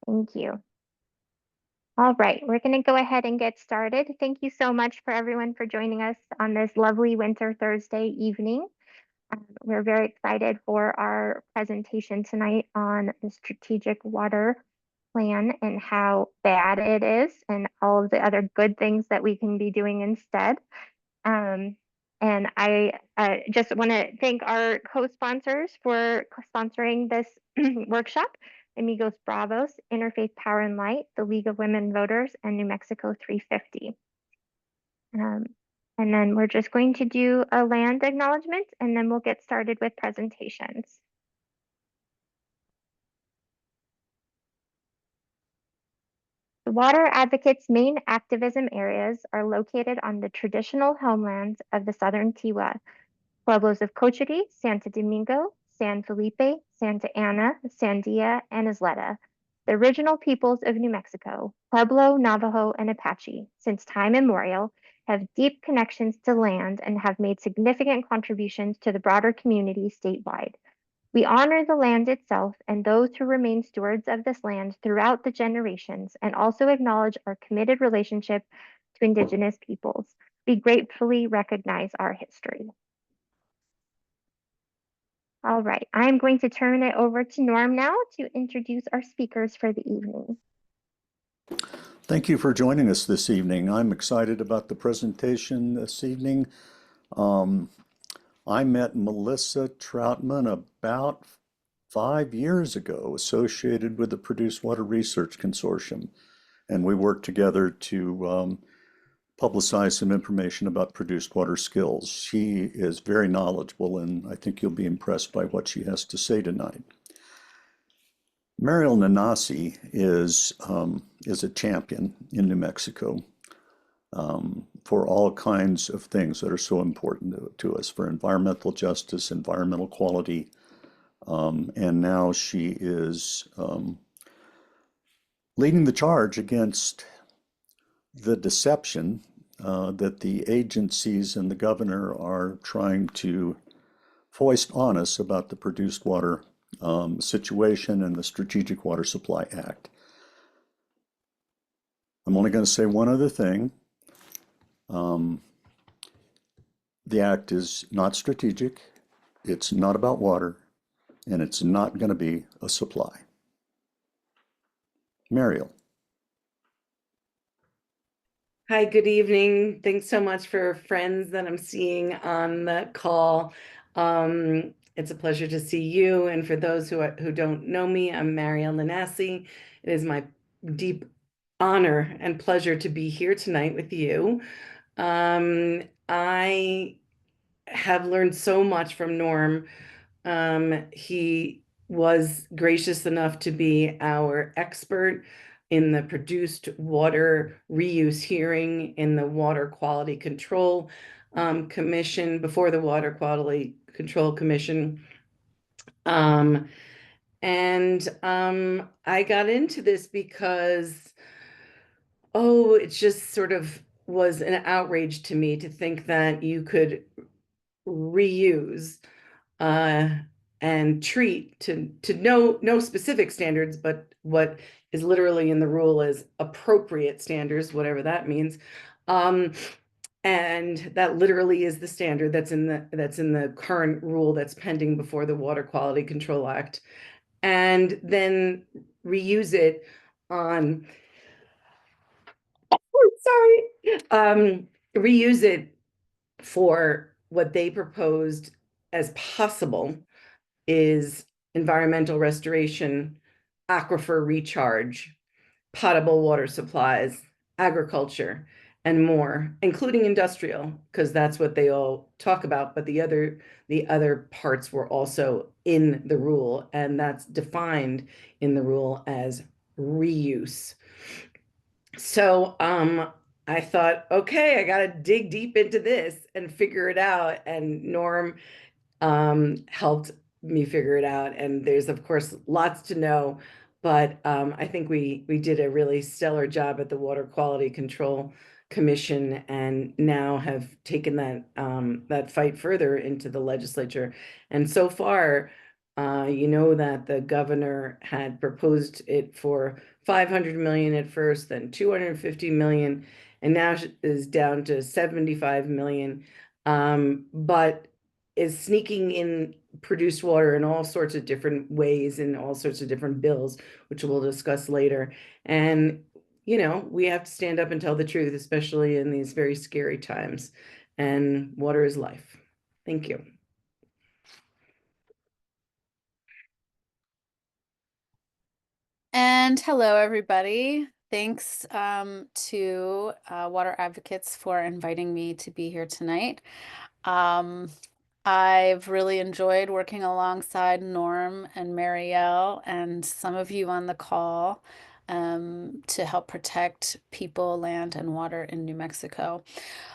Thank you. All right, we're going to go ahead and get started. Thank you so much for everyone for joining us on this lovely winter Thursday evening. We're very excited for our presentation tonight on the strategic water plan and how bad it is and all of the other good things that we can be doing instead. And I just want to thank our co-sponsors for sponsoring this workshop: Amigos Bravos, Interfaith Power and Light, the League of Women Voters, and New Mexico 350. And then we're just going to do a land acknowledgement, and then we'll get started with presentations. The Water Advocates' main activism areas are located on the traditional homelands of the Southern Tiwa, pueblos of Cochiti, Santo Domingo, San Felipe, Santa Ana, Sandia, and Isleta, the original peoples of New Mexico, Pueblo, Navajo, and Apache, since time immemorial, have deep connections to land and have made significant contributions to the broader community statewide. We honor the land itself and those who remain stewards of this land throughout the generations, and also acknowledge our committed relationship to Indigenous peoples. We gratefully recognize our history. All right, I'm going to turn it over to Norm now to introduce our speakers for the evening. Thank you for joining us this evening. I'm excited about the presentation this evening. I met Melissa Troutman about 5 years ago, associated with the Produced Water Research Consortium, and we worked together to publicize some information about produced water skills. She is very knowledgeable, and I think you'll be impressed by what she has to say tonight. Mariel Nanasi is a champion in New Mexico for all kinds of things that are so important to us, for environmental justice, environmental quality, and now she is leading the charge against the deception that the agencies and the governor are trying to foist on us about the produced water situation and the Strategic Water Supply Act. I'm only going to say one other thing. The act is not strategic, it's not about water, and it's not going to be a supply. Mariel. Hi, good evening. Thanks so much for friends that I'm seeing on the call. It's a pleasure to see you. And for those who don't know me, I'm Mariel Nanasi. It is my deep honor and pleasure to be here tonight with you. I have learned so much from Norm. He was gracious enough to be our expert in the produced water reuse hearing in the Water Quality Control Commission, before the Water Quality Control Commission. I got into this because, it just sort of was an outrage to me to think that you could reuse and treat to no specific standards, but what is literally in the rule is appropriate standards, whatever that means. And that literally is the standard that's in the current rule that's pending before the Water Quality Control Act, and then reuse it on reuse it for what they proposed as possible is environmental restoration, aquifer recharge, potable water supplies, agriculture, and more, including industrial, because that's what they all talk about. But the other parts were also in the rule, and that's defined in the rule as reuse. So I thought, okay, I got to dig deep into this and figure it out. And Norm helped me figure it out. And there's, of course, lots to know, but I think we did a really stellar job at the Water Quality Control Commission, and now have taken that fight further into the legislature. And so far, You know that the governor had proposed it for 500 million at first, then 250 million, and now is down to 75 million. But is sneaking in produced water in all sorts of different ways in all sorts of different bills, which we'll discuss later. And we have to stand up and tell the truth, especially in these very scary times. And water is life. Thank you. And hello, everybody. Thanks to Water Advocates for inviting me to be here tonight. Um, I've really enjoyed working alongside Norm and Mariel and some of you on the call to help protect people, land, and water in New Mexico.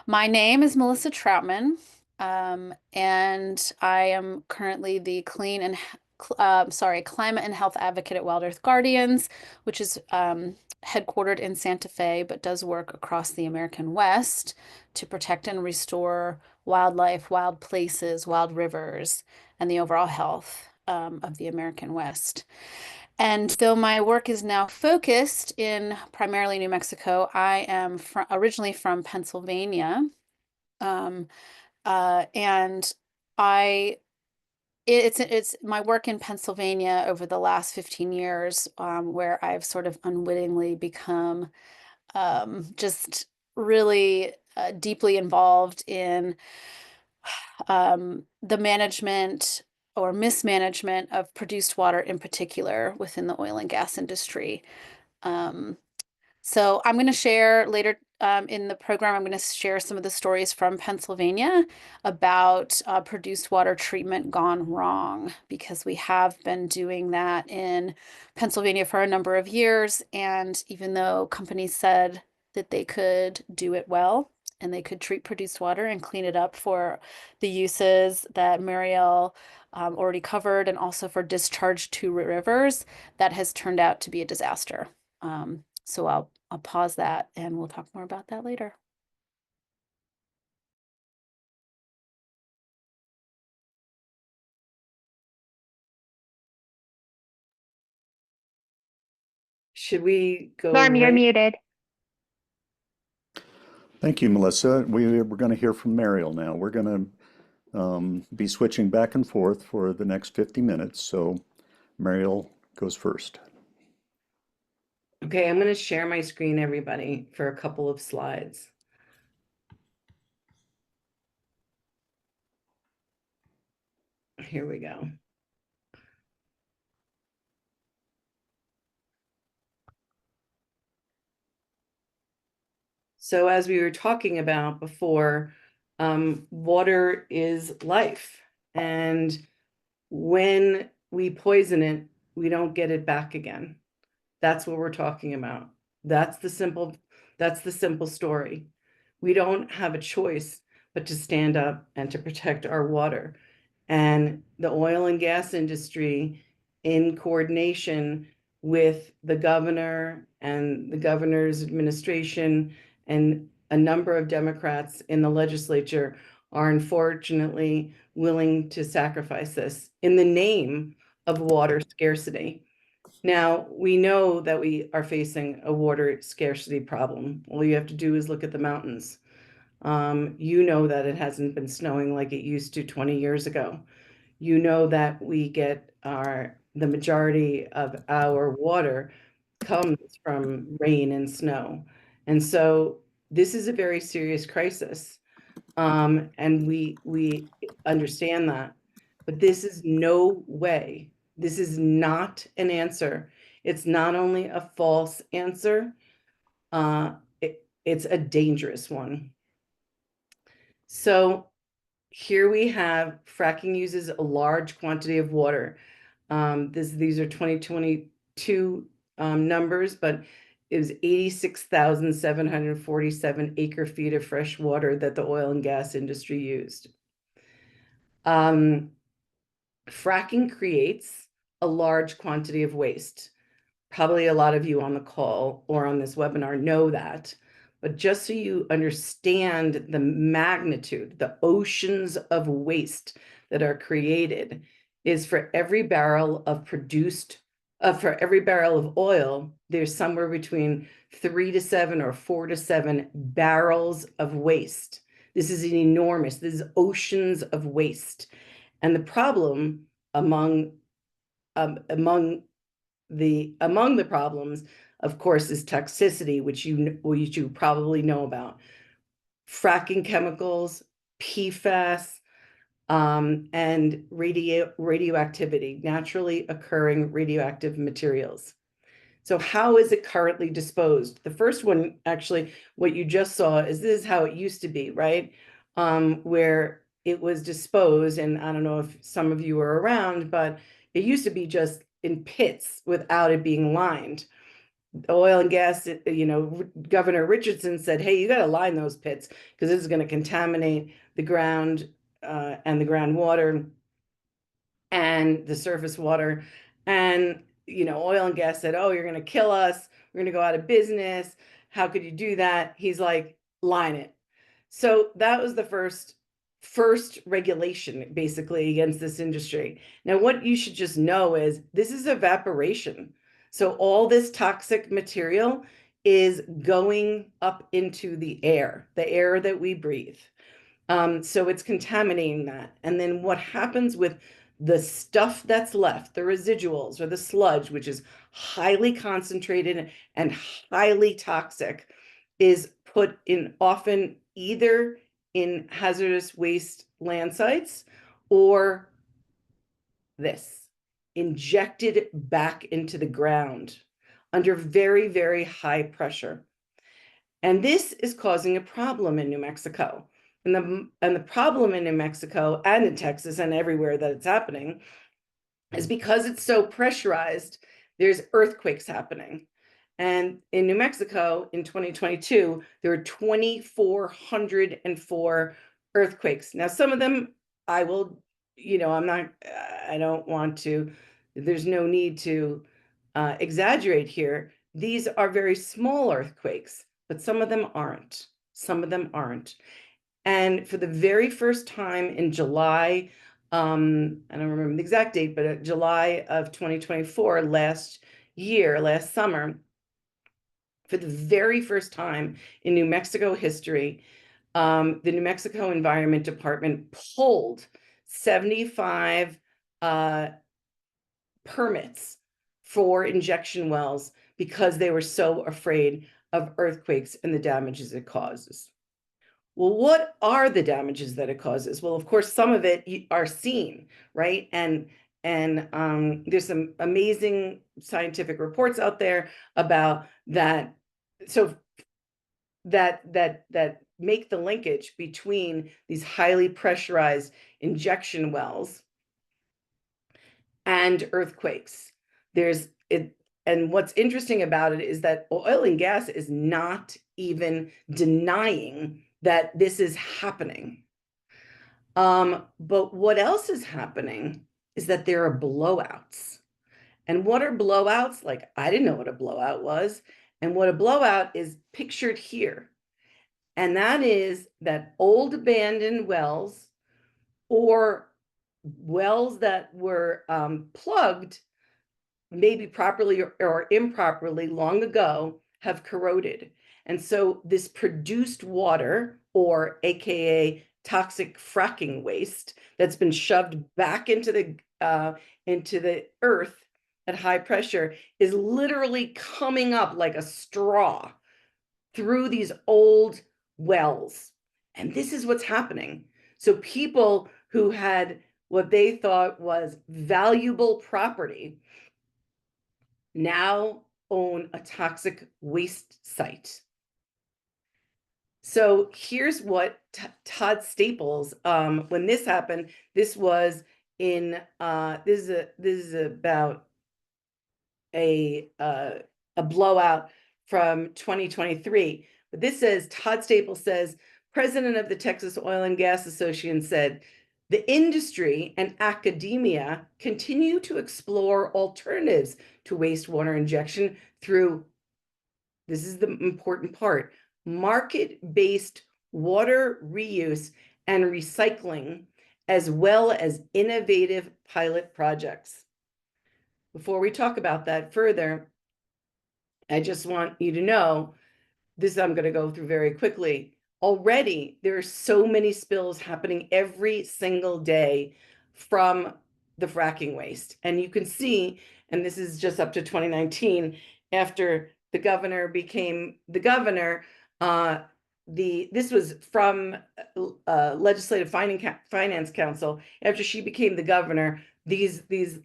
My name is Melissa Troutman, and I am currently the Climate and Health Advocate at Wild Earth Guardians, which is headquartered in Santa Fe, but does work across the American West to protect and restore wildlife, wild places, wild rivers, and the overall health of the American West. And though my work is now focused in primarily New Mexico, I am originally from Pennsylvania. Um, and I it's my work in Pennsylvania over the last 15 years, where I've sort of unwittingly become just really deeply involved in the management or mismanagement of produced water in particular within the oil and gas industry. Um, so I'm going to share later in the program, I'm going to share some of the stories from Pennsylvania about produced water treatment gone wrong, because we have been doing that in Pennsylvania for a number of years. And even though companies said that they could do it well and they could treat produced water and clean it up for the uses that Mariel already covered, and also for discharge to rivers, that has turned out to be a disaster. So I'll pause that and we'll talk more about that later. Should we go Norm, you're right? muted. Thank you, Melissa. We're going to hear from Mariel now. We're going to be switching back and forth for the next 50 minutes. So Mariel goes first. Okay, I'm going to share my screen, everybody, for a couple of slides. Here we go. So as we were talking about before, water is life. And when we poison it, we don't get it back again. That's what we're talking about. That's the simple story. We don't have a choice but to stand up and to protect our water. And the oil and gas industry, in coordination with the governor and the governor's administration and a number of Democrats in the legislature, are unfortunately willing to sacrifice this in the name of water scarcity. Now, we know that we are facing a water scarcity problem. All you have to do is look at the mountains. You know that it hasn't been snowing like it used to 20 years ago. You know that we get the majority of our water comes from rain and snow. And so this is a very serious crisis. And we understand that. But this is no way, this is not an answer. It's not only a false answer, it's a dangerous one. So here we have fracking uses a large quantity of water. These are 2022 numbers, but it was 86,747 acre feet of fresh water that the oil and gas industry used. Fracking creates a large quantity of waste. Probably a lot of you on the call or on this webinar know that. But just so you understand the magnitude, the oceans of waste that are created, is for every barrel of for every barrel of oil, there's somewhere between 3 to 7 or 4 to 7 barrels of waste. This is this is oceans of waste. And the problem among the problems, of course, is toxicity, which you probably know about. Fracking chemicals, PFAS, and radioactivity, naturally occurring radioactive materials. So how is it currently disposed? The first one, actually, what you just saw is this is how it used to be, right? Where it was disposed, and I don't know if some of you were around, but it used to be just in pits without it being lined. Oil and gas, Governor Richardson said, hey, you got to line those pits because this is going to contaminate the ground and the groundwater and the surface water. And, oil and gas said, oh, you're going to kill us. We're going to go out of business. How could you do that? He's like, line it. So that was the first regulation basically against this industry. Now, what you should just know is this is evaporation. So all this toxic material is going up into the air that we breathe. So it's contaminating that. And then what happens with the stuff that's left, the residuals or the sludge, which is highly concentrated and highly toxic, is put in often either in hazardous waste land sites or injected back into the ground under very, very high pressure. And this is causing a problem in New Mexico. And the problem in New Mexico and in Texas and everywhere that it's happening is because it's so pressurized, there's earthquakes happening. And in New Mexico in 2022, there were 2,404 earthquakes. Now, some of them I don't want to, there's no need to exaggerate here. These are very small earthquakes, but some of them aren't. Some of them aren't. And for the very first time in July, I don't remember the exact date, but July of 2024, last summer, for the very first time in New Mexico history, the New Mexico Environment Department pulled 75 permits for injection wells because they were so afraid of earthquakes and the damages it causes. Well, what are the damages that it causes? Well, of course, some of it are seen, right? And there's some amazing scientific reports out there about that. So that make the linkage between these highly pressurized injection wells and earthquakes. And what's interesting about it is that oil and gas is not even denying that this is happening. But what else is happening is that there are blowouts. And what are blowouts? Like, I didn't know what a blowout was. And what a blowout is pictured here. And that is that old abandoned wells or wells that were plugged maybe properly or improperly long ago have corroded. And so this produced water, or AKA toxic fracking waste, that's been shoved back into the earth at high pressure is literally coming up like a straw through these old wells. And this is what's happening. So people who had what they thought was valuable property now own a toxic waste site. So here's what Todd Staples, when this happened, this was in this is about a blowout from 2023. But this says, Todd Staples says, president of the Texas Oil and Gas Association said, the industry and academia continue to explore alternatives to wastewater injection through, this is the important part, market-based water reuse and recycling, as well as innovative pilot projects. Before we talk about that further, I just want you to know, this I'm going to go through very quickly. Already, there are so many spills happening every single day from the fracking waste. And you can see, and this is just up to 2019, after the governor became the governor, this was from Legislative Finance Council. After she became the governor, these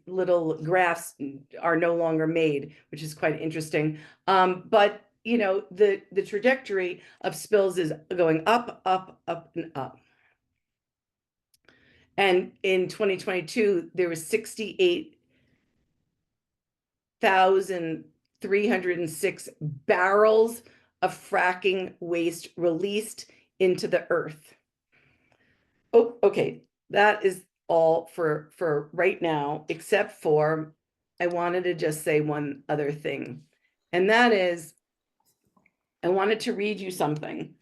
little graphs are no longer made, which is quite interesting. But you know, the trajectory of spills is going up, up, up, and up. And in 2022, there was 68,306 barrels of fracking waste released into the earth. Oh, okay. That is all for right now, except for I wanted to just say one other thing. And that is, I wanted to read you something.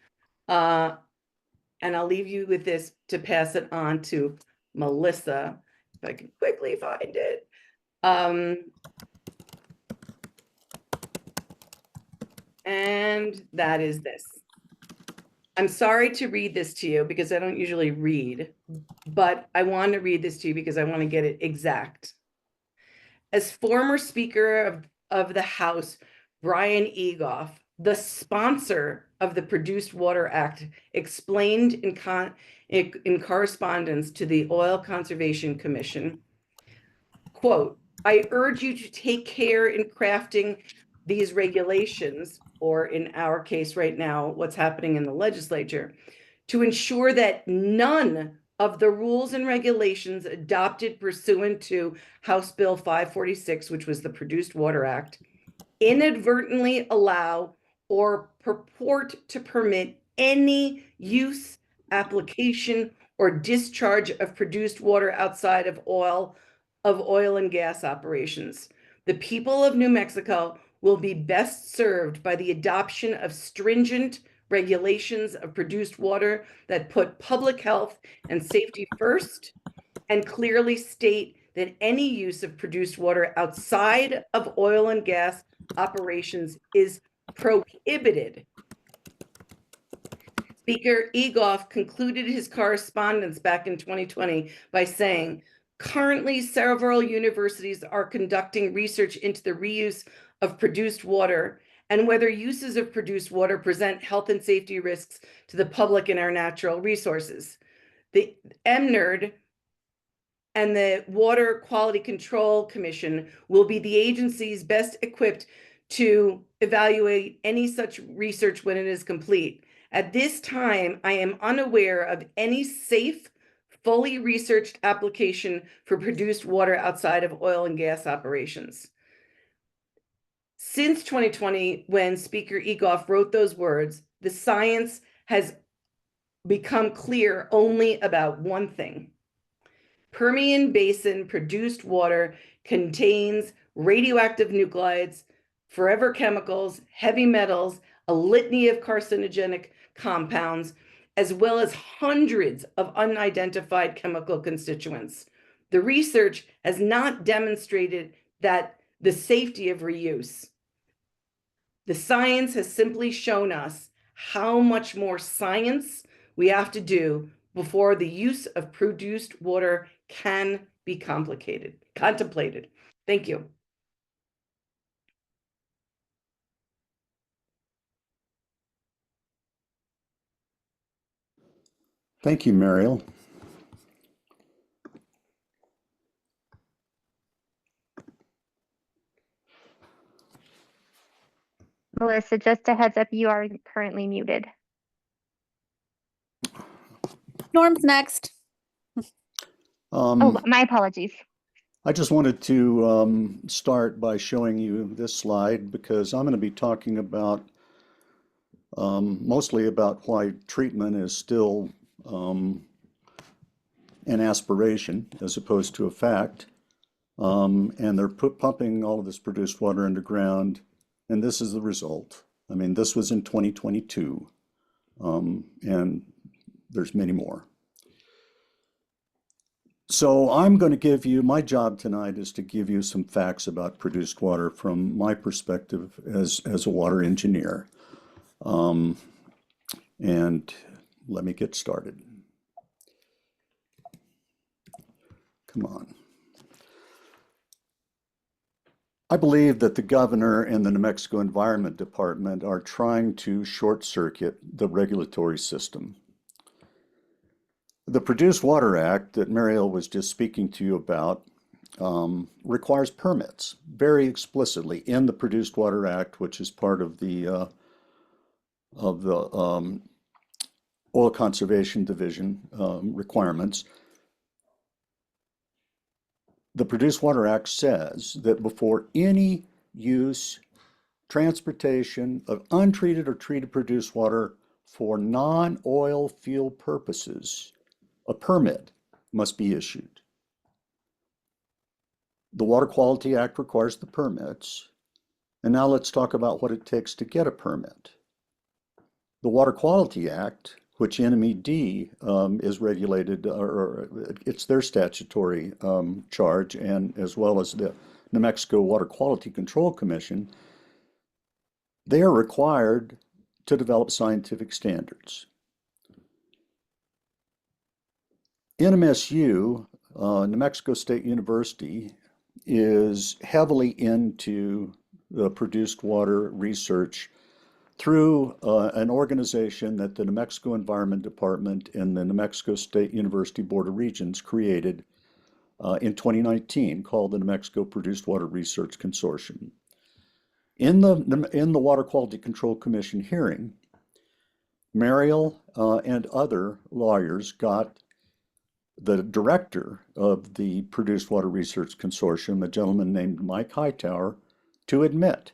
And I'll leave you with this to pass it on to Melissa, if I can quickly find it. And that is this. I'm sorry to read this to you because I don't usually read, but I want to read this to you because I want to get it exact. As former Speaker of the House, Brian Egoff, the sponsor of the Produced Water Act, explained in correspondence to the Oil Conservation Commission, quote, I urge you to take care in crafting these regulations, or in our case right now, what's happening in the legislature, to ensure that none of the rules and regulations adopted pursuant to House Bill 546, which was the Produced Water Act, inadvertently allow or purport to permit any use, application, or discharge of produced water outside of oil and gas operations. The people of New Mexico will be best served by the adoption of stringent regulations of produced water that put public health and safety first and clearly state that any use of produced water outside of oil and gas operations is prohibited. Speaker Egoff concluded his correspondence back in 2020 by saying, currently several universities are conducting research into the reuse of produced water and whether uses of produced water present health and safety risks to the public and our natural resources. The MNERD and the Water Quality Control Commission will be the agencies best equipped to evaluate any such research when it is complete. At this time, I am unaware of any safe, fully researched application for produced water outside of oil and gas operations. Since 2020, when Speaker Egoff wrote those words, the science has become clear only about one thing. Permian Basin produced water contains radioactive nuclides, forever chemicals, heavy metals, a litany of carcinogenic compounds, as well as hundreds of unidentified chemical constituents. The research has not demonstrated that the safety of reuse. The science has simply shown us how much more science we have to do before the use of produced water can be contemplated. Thank you. Thank you, Mariel. Melissa, just a heads up, you are currently muted. Norm's next. Oh, my apologies. I just wanted to start by showing you this slide because I'm going to be talking about mostly about why treatment is still an aspiration as opposed to a fact. And they're pumping all of this produced water underground, and this is the result. I mean, this was in 2022, and there's many more. So I'm going to give you, my job tonight is to give you some facts about produced water from my perspective as a water engineer. And let me get started. Come on. I believe that the governor and the New Mexico Environment Department are trying to short circuit the regulatory system. The Produced Water Act that Mariel was just speaking to you about requires permits very explicitly in the Produced Water Act, which is part of the Oil Conservation Division requirements. The Produced Water Act says that before any use, transportation of untreated or treated produced water for non-oil field purposes, a permit must be issued. The Water Quality Act requires the permits. And now let's talk about what it takes to get a permit. The Water Quality Act, which NMED is regulated, or it's their statutory charge, and as well as the New Mexico Water Quality Control Commission, they are required to develop scientific standards. NMSU, New Mexico State University, is heavily into the produced water research through an organization that the New Mexico Environment Department and the New Mexico State University Board of Regents created in 2019 called the New Mexico Produced Water Research Consortium. In the Water Quality Control Commission hearing, Mariel and other lawyers got the director of the Produced Water Research Consortium, a gentleman named Mike Hightower, to admit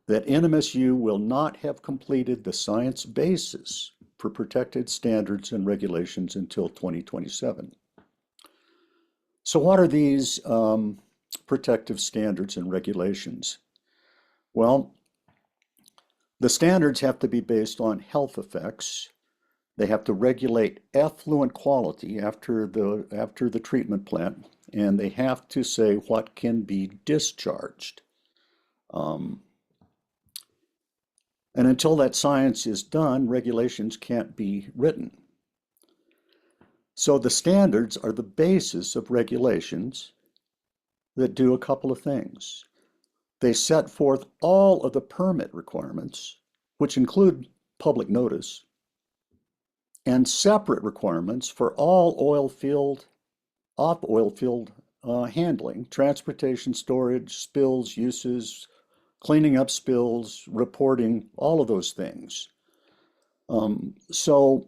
that NMSU will not have completed the science basis for protected standards and regulations until 2027. So what are these protective standards and regulations? Well, the standards have to be based on health effects. They have to regulate effluent quality after the treatment plant, and they have to say what can be discharged. And until that science is done, regulations can't be written. So the standards are the basis of regulations that do a couple of things. They set forth all of the permit requirements, which include public notice, and separate requirements for all oil field, off oil field handling, transportation, storage, spills, uses, cleaning up spills, reporting, all of those things. So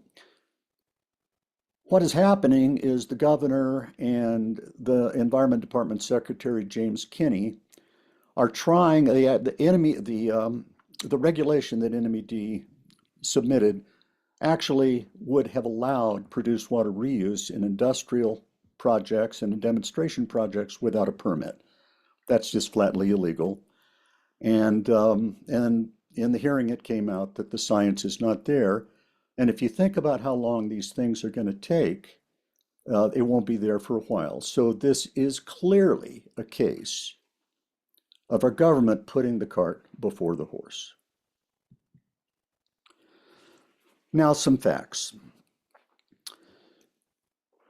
what is happening is the governor and the Environment Department Secretary James Kinney are trying, the regulation that NMED submitted actually would have allowed produced water reuse in industrial projects and in demonstration projects without a permit. That's just flatly illegal. And in the hearing, it came out that the science is not there. And if you think about how long these things are going to take, it won't be there for a while. So this is clearly a case of our government putting the cart before the horse. Now, some facts.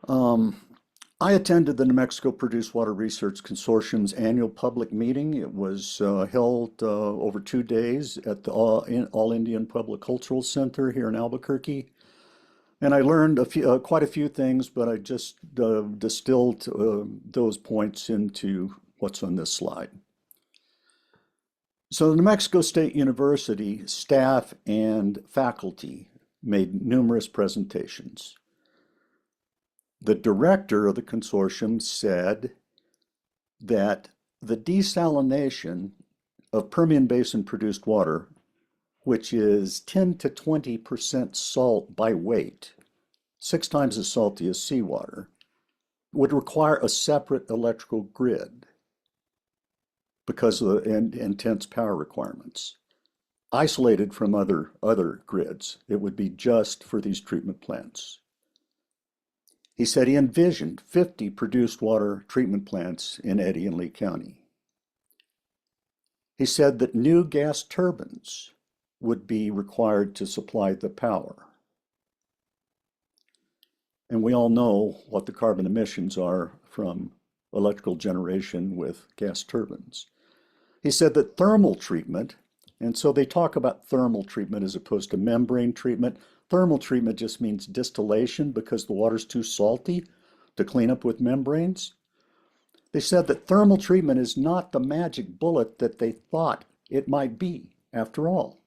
I attended the New Mexico Produced Water Research Consortium's annual public meeting. It was held over 2 days at the All Indian Public Cultural Center here in Albuquerque. And I learned quite a few things, but I just distilled those points into what's on this slide. So the New Mexico State University staff and faculty made numerous presentations. The director of the consortium said that the desalination of Permian Basin produced water, which is 10 to 20% salt by weight, 6 times as salty as seawater, would require a separate electrical grid because of the intense power requirements. Isolated from other grids, it would be just for these treatment plants. He said he envisioned 50 produced water treatment plants in Eddy and Lee County. He said that new gas turbines would be required to supply the power. And we all know what the carbon emissions are from electrical generation with gas turbines. He said that thermal treatment, and so they talk about thermal treatment as opposed to membrane treatment. Thermal treatment just means distillation because the water's too salty to clean up with membranes. They said that thermal treatment is not the magic bullet that they thought it might be after all.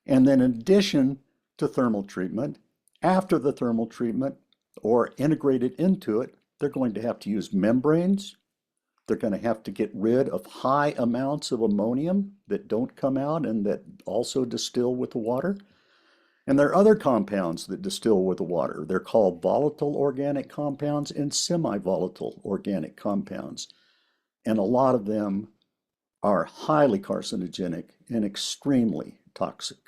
And then in addition to thermal treatment, after the thermal treatment or integrated into it, they're going to have to use membranes. They're going to have to get rid of high amounts of ammonium that don't come out and that also distill with the water. And there are other compounds that distill with the water. They're called volatile organic compounds and semi-volatile organic compounds. And a lot of them are highly carcinogenic and extremely toxic.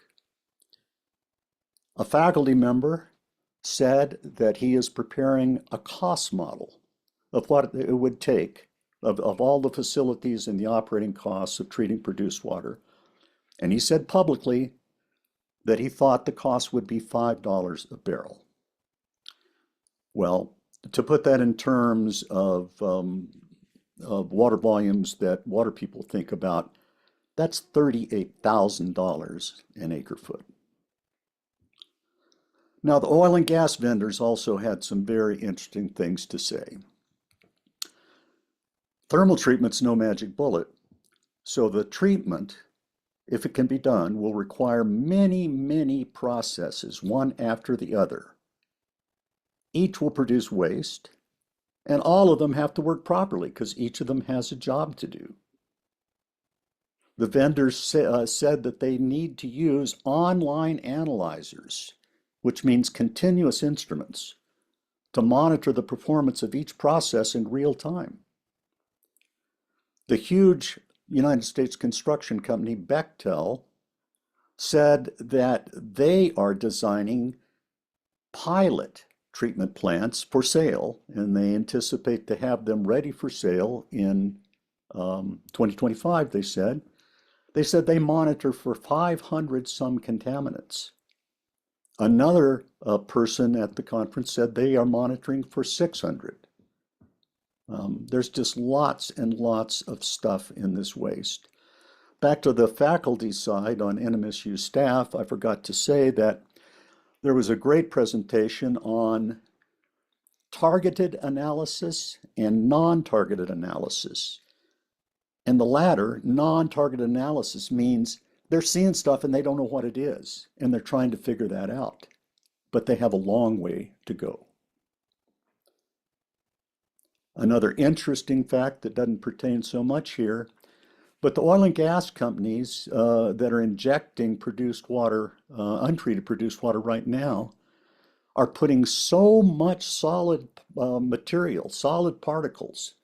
A faculty member said that he is preparing a cost model of what it would take of all the facilities and the operating costs of treating produced water. And he said publicly that he thought the cost would be $5 a barrel. Well, to put that in terms of water volumes that water people think about, that's $38,000 an acre foot. Now, the oil and gas vendors also had some very interesting things to say. Thermal treatment's no magic bullet, so the treatment, if it can be done, will require many, many processes, one after the other. Each will produce waste, and all of them have to work properly because each of them has a job to do. The vendors said that they need to use online analyzers, which means continuous instruments, to monitor the performance of each process in real time. The huge United States construction company Bechtel said that they are designing pilot treatment plants for sale, and they anticipate to have them ready for sale in 2025, they said. They said they monitor for 500 some contaminants. Another person at the conference said they are monitoring for 600. There's just lots and lots of stuff in this waste. Back to the faculty side on NMSU staff, I forgot to say that there was a great presentation on targeted analysis and non-targeted analysis. And the latter, non-targeted analysis, means they're seeing stuff and they don't know what it is, and they're trying to figure that out. But they have a long way to go. Another interesting fact that doesn't pertain so much here, but the oil and gas companies that are injecting produced water, untreated produced water right now, are putting so much solid material, solid particles,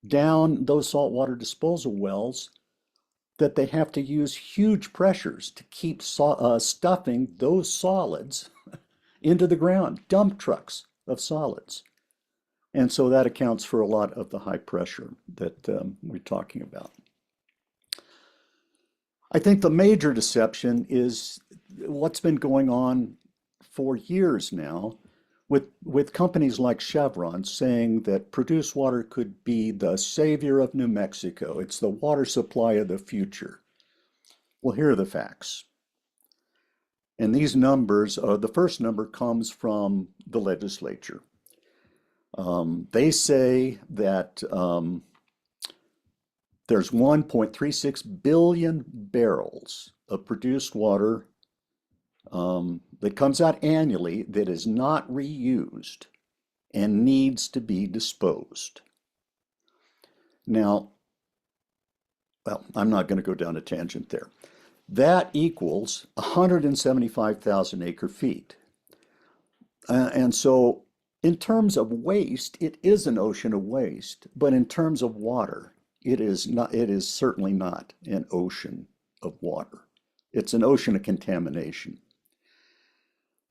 down those saltwater disposal wells that they have to use huge pressures to keep stuffing those solids into the ground, dump trucks of solids. And so that accounts for a lot of the high pressure that we're talking about. I think the major deception is what's been going on for years now with companies like Chevron saying that produced water could be the savior of New Mexico. It's the water supply of the future. Well, here are the facts. And these numbers, the first number comes from the legislature. They say that there's 1.36 billion barrels of produced water that comes out annually that is not reused and needs to be disposed. Now, well, I'm not going to go down a tangent there. That equals 175,000 acre feet. And so in terms of waste, it is an ocean of waste, but in terms of water, it is certainly not an ocean of water. It's an ocean of contamination.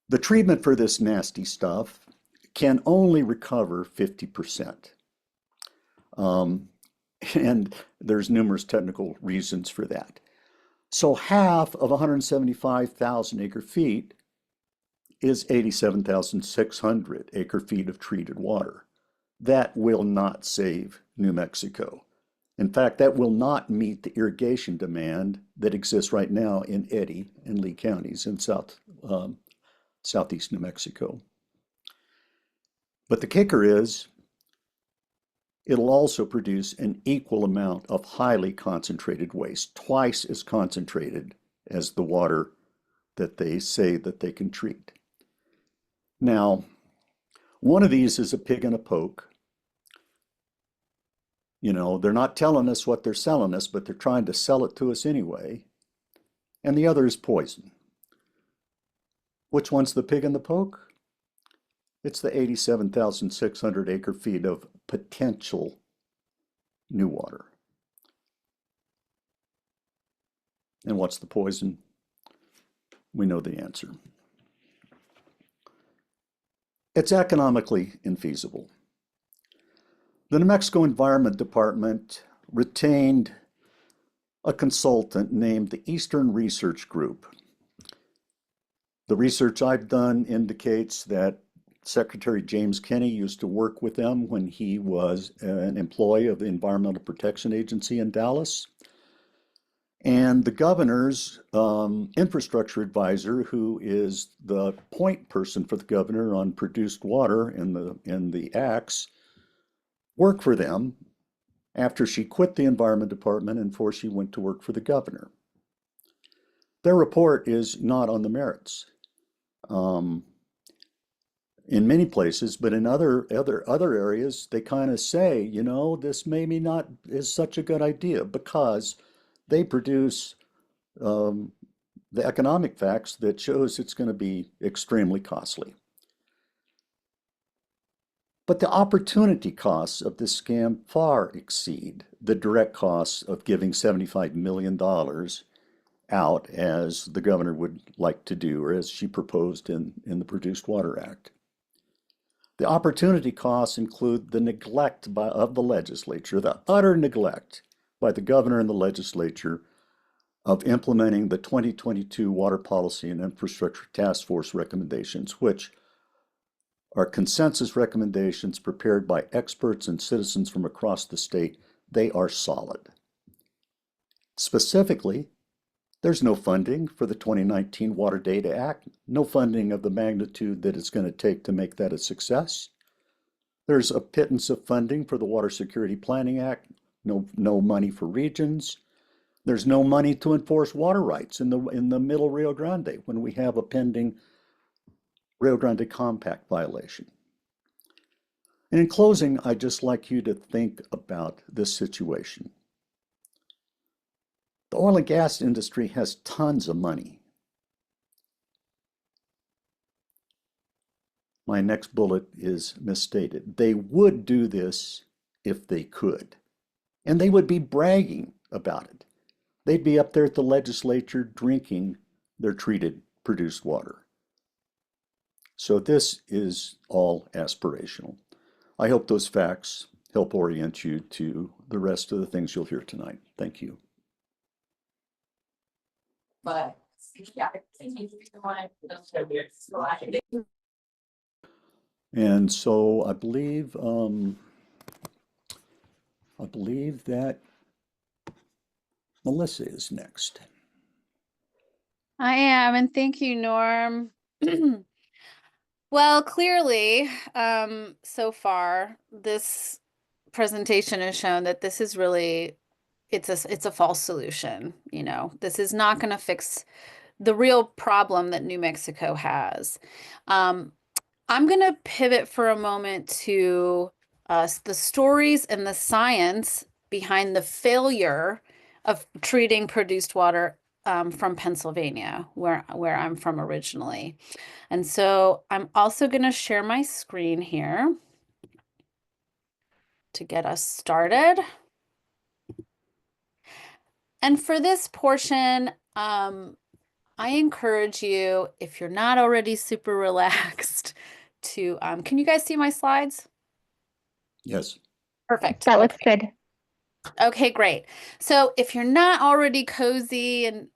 The treatment for this nasty stuff can only recover 50%. And there's numerous technical reasons for that. So half of 175,000 acre feet is 87,600 acre feet of treated water. That will not save New Mexico. In fact, that will not meet the irrigation demand that exists right now in Eddy and Lee counties in southeast New Mexico. But the kicker is, it'll also produce an equal amount of highly concentrated waste, twice as concentrated as the water that they say that they can treat. Now, one of these is a pig in a poke. You know, they're not telling us what they're selling us, but they're trying to sell it to us anyway. And the other is poison. Which one's the pig in the poke? It's the 87,600 acre feet of potential new water. And what's the poison? We know the answer. It's economically infeasible. The New Mexico Environment Department retained a consultant named the Eastern Research Group. The research I've done indicates that Secretary James Kenney used to work with them when he was an employee of the Environmental Protection Agency in Dallas. And the governor's infrastructure advisor, who is the point person for the governor on produced water in the acts, worked for them after she quit the Environment Department and before she went to work for the governor. Their report is not on the merits. In many places, but in other areas, they kind of say, you know, this maybe not is such a good idea because they produce the economic facts that shows it's going to be extremely costly. But the opportunity costs of this scam far exceed the direct costs of giving $75 million out as the governor would like to do, or as she proposed in the Produced Water Act. The opportunity costs include the neglect of the legislature, the utter neglect by the governor and the legislature of implementing the 2022 Water Policy and Infrastructure Task Force recommendations, which are consensus recommendations prepared by experts and citizens from across the state. They are solid. Specifically, there's no funding for the 2019 Water Data Act, no funding of the magnitude that it's going to take to make that a success. There's a pittance of funding for the Water Security Planning Act, no money for regions. There's no money to enforce water rights in the middle Rio Grande when we have a pending Rio Grande Compact violation. And in closing, I'd just like you to think about this situation. The oil and gas industry has tons of money. My next bullet is misstated. They would do this if they could, and they would be bragging about it. They'd be up there at the legislature drinking their treated produced water. So this is all aspirational. I hope those facts help orient you to the rest of the things you'll hear tonight. Thank you. But And so I believe that Melissa is next. I am, and thank you, Norm. Well, clearly, so far, this presentation has shown that this is really, it's a false solution. You know, this is not going to fix the real problem that New Mexico has. I'm going to pivot for a moment to the stories and the science behind the failure of treating produced water from Pennsylvania, where I'm from originally. And so I'm also going to share my screen here to get us started. And for this portion, I encourage you, if you're not already super relaxed, to, can you guys see my slides? Yes. Perfect. That looks Okay. good. Okay, great. So if you're not already cozy and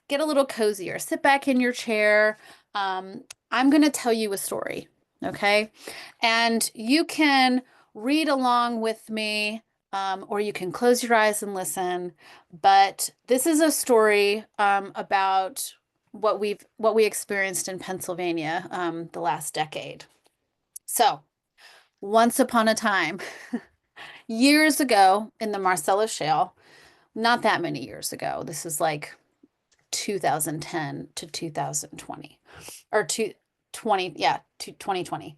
get a little cozier, sit back in your chair. I'm going to tell you a story, okay? And you can read along with me, or you can close your eyes and listen. But this is a story about what we experienced in Pennsylvania the last decade. So, once upon a time, years ago in the Marcellus Shale, not that many years ago. This is like 2010 to 2020 or to 20, yeah, to 2020.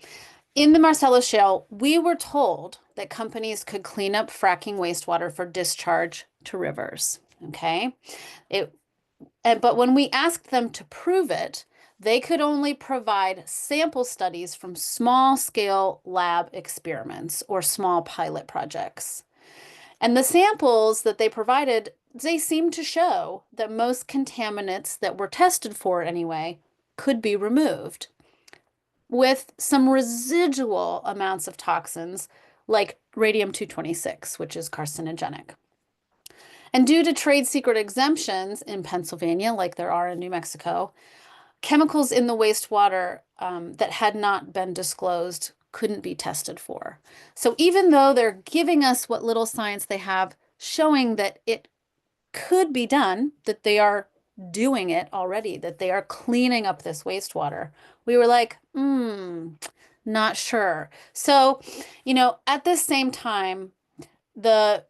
In the Marcellus Shale, we were told that companies could clean up fracking wastewater for discharge to rivers. Okay. But when we asked them to prove it, they could only provide sample studies from small scale lab experiments or small pilot projects. And the samples that they provided, they seemed to show that most contaminants that were tested for anyway could be removed, with some residual amounts of toxins like radium-226, which is carcinogenic. And due to trade secret exemptions in Pennsylvania, like there are in New Mexico, chemicals in the wastewater that had not been disclosed couldn't be tested for. So even though they're giving us what little science they have, showing that it could be done, that they are doing it already, that they are cleaning up this wastewater, we were like, not sure. So, at this same time, there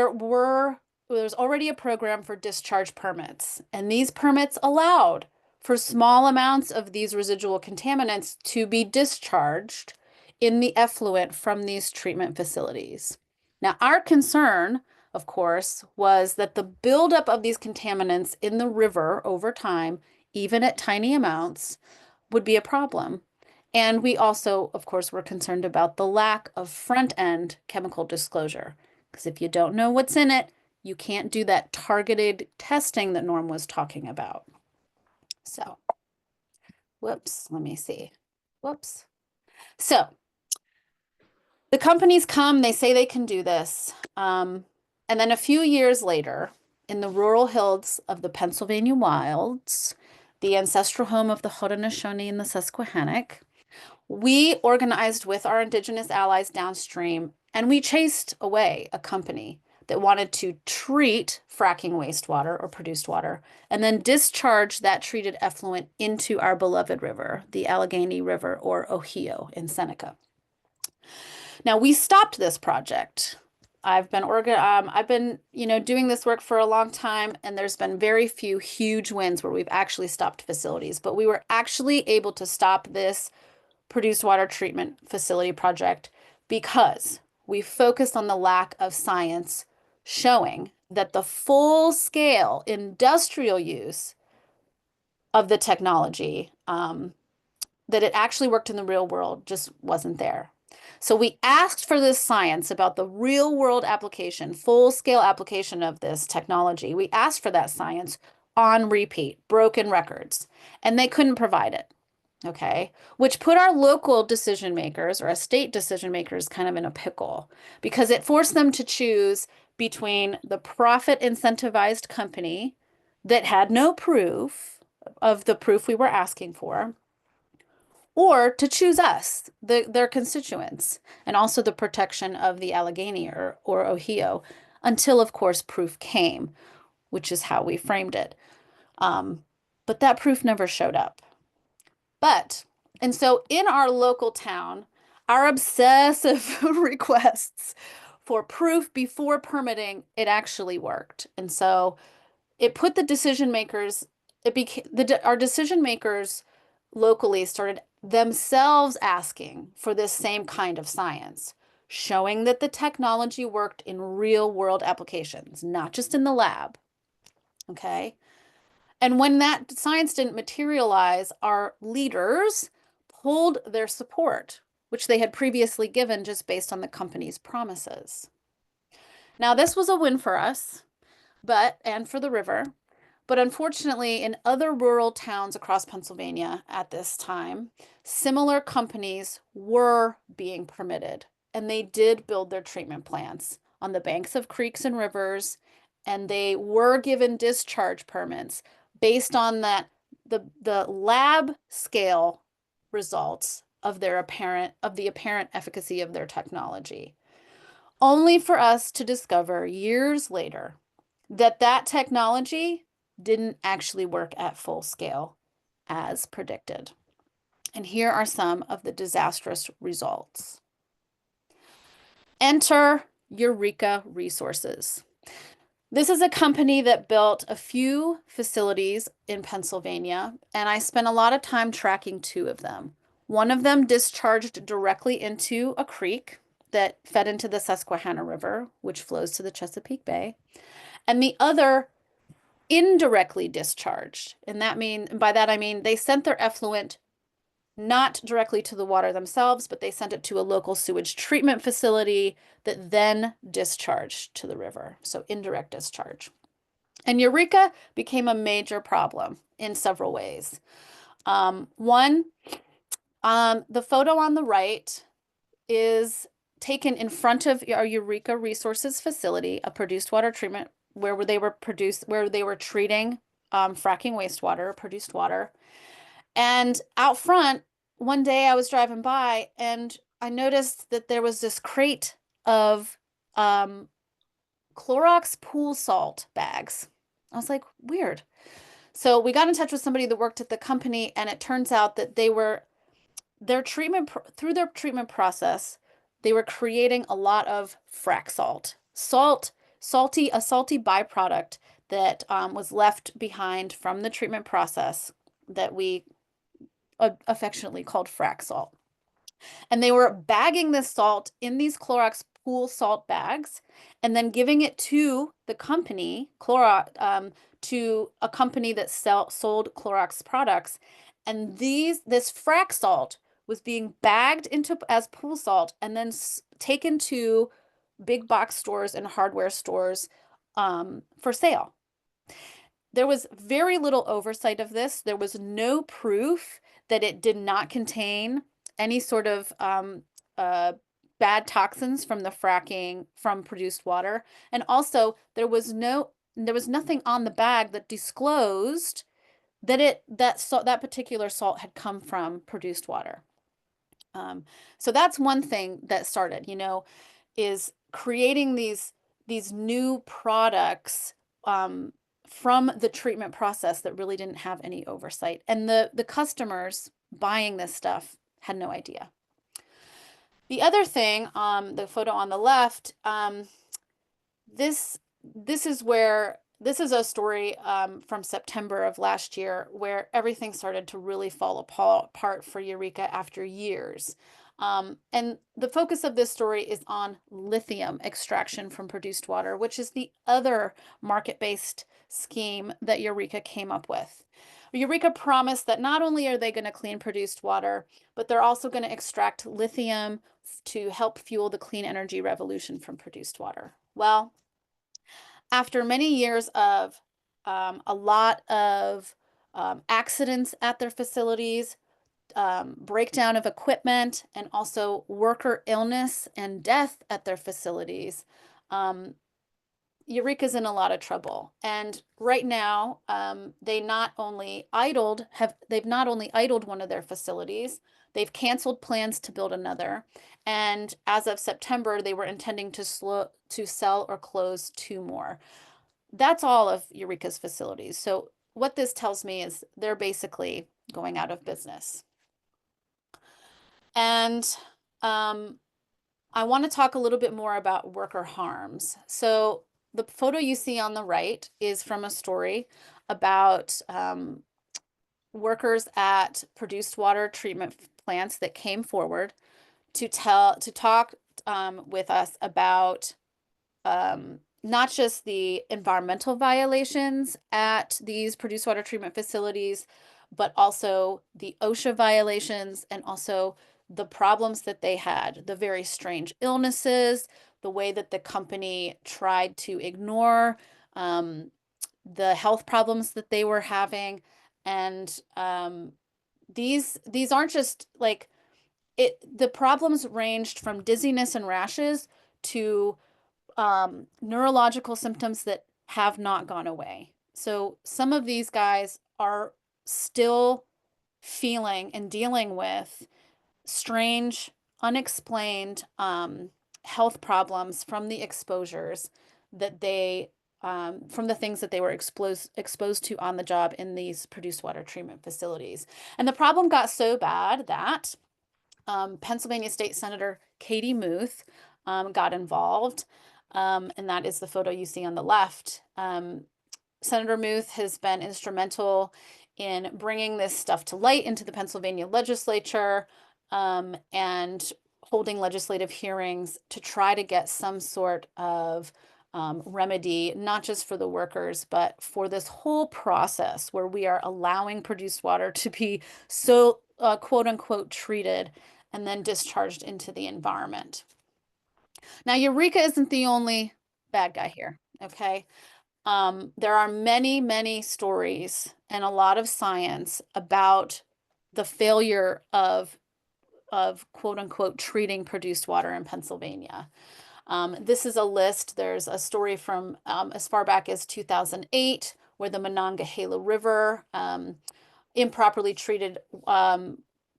was already a program for discharge permits, and these permits allowed for small amounts of these residual contaminants to be discharged in the effluent from these treatment facilities. Now, our concern, of course, was that the buildup of these contaminants in the river over time, even at tiny amounts, would be a problem. And we also, of course, were concerned about the lack of front-end chemical disclosure. Because if you don't know what's in it, you can't do that targeted testing that Norm was talking about. So, whoops, let me see. Whoops. So, the companies come, they say they can do this. And then a few years later, in the rural hills of the Pennsylvania wilds, the ancestral home of the Haudenosaunee and the Susquehannock, we organized with our indigenous allies downstream, and we chased away a company that wanted to treat fracking wastewater or produced water and then discharge that treated effluent into our beloved river, the Allegheny River or Ohio in Seneca. Now, we stopped this project. I've been doing this work for a long time, and there's been very few huge wins where we've actually stopped facilities, but we were actually able to stop this produced water treatment facility project because we focused on the lack of science showing that the full scale industrial use of the technology, that it actually worked in the real world, just wasn't there. So we asked for this science about the real world application, full scale application of this technology. We asked for that science on repeat, broken records, and they couldn't provide it. Okay, which put our local decision makers or our state decision makers kind of in a pickle because it forced them to choose between the profit incentivized company that had no proof of the proof we were asking for, or to choose us, their constituents, and also the protection of the Allegheny or Ohio, until, of course, proof came, which is how we framed it. But that proof never showed up. And so in our local town, our obsessive requests for proof before permitting, it actually worked. And so it put the decision makers, our decision makers locally started themselves asking for this same kind of science, showing that the technology worked in real world applications, not just in the lab. Okay. And when that science didn't materialize, our leaders pulled their support, which they had previously given just based on the company's promises. Now, this was a win for us, and for the river, But unfortunately, in other rural towns across Pennsylvania at this time, similar companies were being permitted, and they did build their treatment plants on the banks of creeks and rivers, and they were given discharge permits based on the lab scale results of the apparent efficacy of their technology, only for us to discover years later that that technology didn't actually work at full scale as predicted. And here are some of the disastrous results. Enter Eureka Resources. This is a company that built a few facilities in Pennsylvania, and I spent a lot of time tracking two of them. One of them discharged directly into a creek that fed into the Susquehanna River, which flows to the Chesapeake Bay, and the other indirectly discharged. And by that I mean they sent their effluent not directly to the water themselves, but they sent it to a local sewage treatment facility that then discharged to the river. So indirect discharge. And Eureka became a major problem in several ways. One, the photo on the right is taken in front of our Eureka Resources facility, a produced water treatment where they were treating fracking wastewater, produced water. And out front, one day I was driving by and I noticed that there was this crate of Clorox pool salt bags. I was like, weird. So we got in touch with somebody that worked at the company, and it turns out that through their treatment process, they were creating a lot of frack salt. A salty byproduct that was left behind from the treatment process that we affectionately called frack salt. And they were bagging this salt in these Clorox pool salt bags and then giving it to the company, to a company that sold Clorox products. And this frack salt was being bagged into as pool salt and then taken to big box stores and hardware stores for sale. There was very little oversight of this. There was no proof that it did not contain any sort of bad toxins from the fracking from produced water. And also there was nothing on the bag that disclosed that that particular salt had come from produced water. So that's one thing that started, is creating these new products from the treatment process that really didn't have any oversight. And the customers buying this stuff had no idea. The other thing, the photo on the left, this is a story from September of last year where everything started to really fall apart for Eureka after years. And the focus of this story is on lithium extraction from produced water, which is the other market-based scheme that Eureka came up with. Eureka promised that not only are they going to clean produced water, but they're also going to extract lithium to help fuel the clean energy revolution from produced water. Well, after many years of a lot of accidents at their facilities, breakdown of equipment, and also worker illness and death at their facilities, Eureka's in a lot of trouble. And right now, they've not only idled one of their facilities, they've canceled plans to build another. And as of September, they were intending to sell or close 2 more. That's all of Eureka's facilities. So what this tells me is they're basically going out of business. And I want to talk a little bit more about worker harms. So the photo you see on the right is from a story about workers at produced water treatment plants that came forward to talk with us about not just the environmental violations at these produced water treatment facilities, but also the OSHA violations and also the problems that they had, the very strange illnesses, the way that the company tried to ignore the health problems that they were having. And these aren't just like the problems ranged from dizziness and rashes to neurological symptoms that have not gone away. So some of these guys are still feeling and dealing with strange, unexplained health problems from the exposures that they from the things that they were exposed to on the job in these produced water treatment facilities. And the problem got so bad that Pennsylvania State Senator Katie Muth got involved. And that is the photo you see on the left. Senator Muth has been instrumental in bringing this stuff to light into the Pennsylvania legislature and holding legislative hearings to try to get some sort of remedy, not just for the workers, but for this whole process where we are allowing produced water to be so quote unquote treated and then discharged into the environment. Now, Eureka isn't the only bad guy here, okay? There are many, many stories and a lot of science about the failure of quote unquote treating produced water in Pennsylvania. This is a list. There's a story from as far back as 2008 where the Monongahela River improperly treated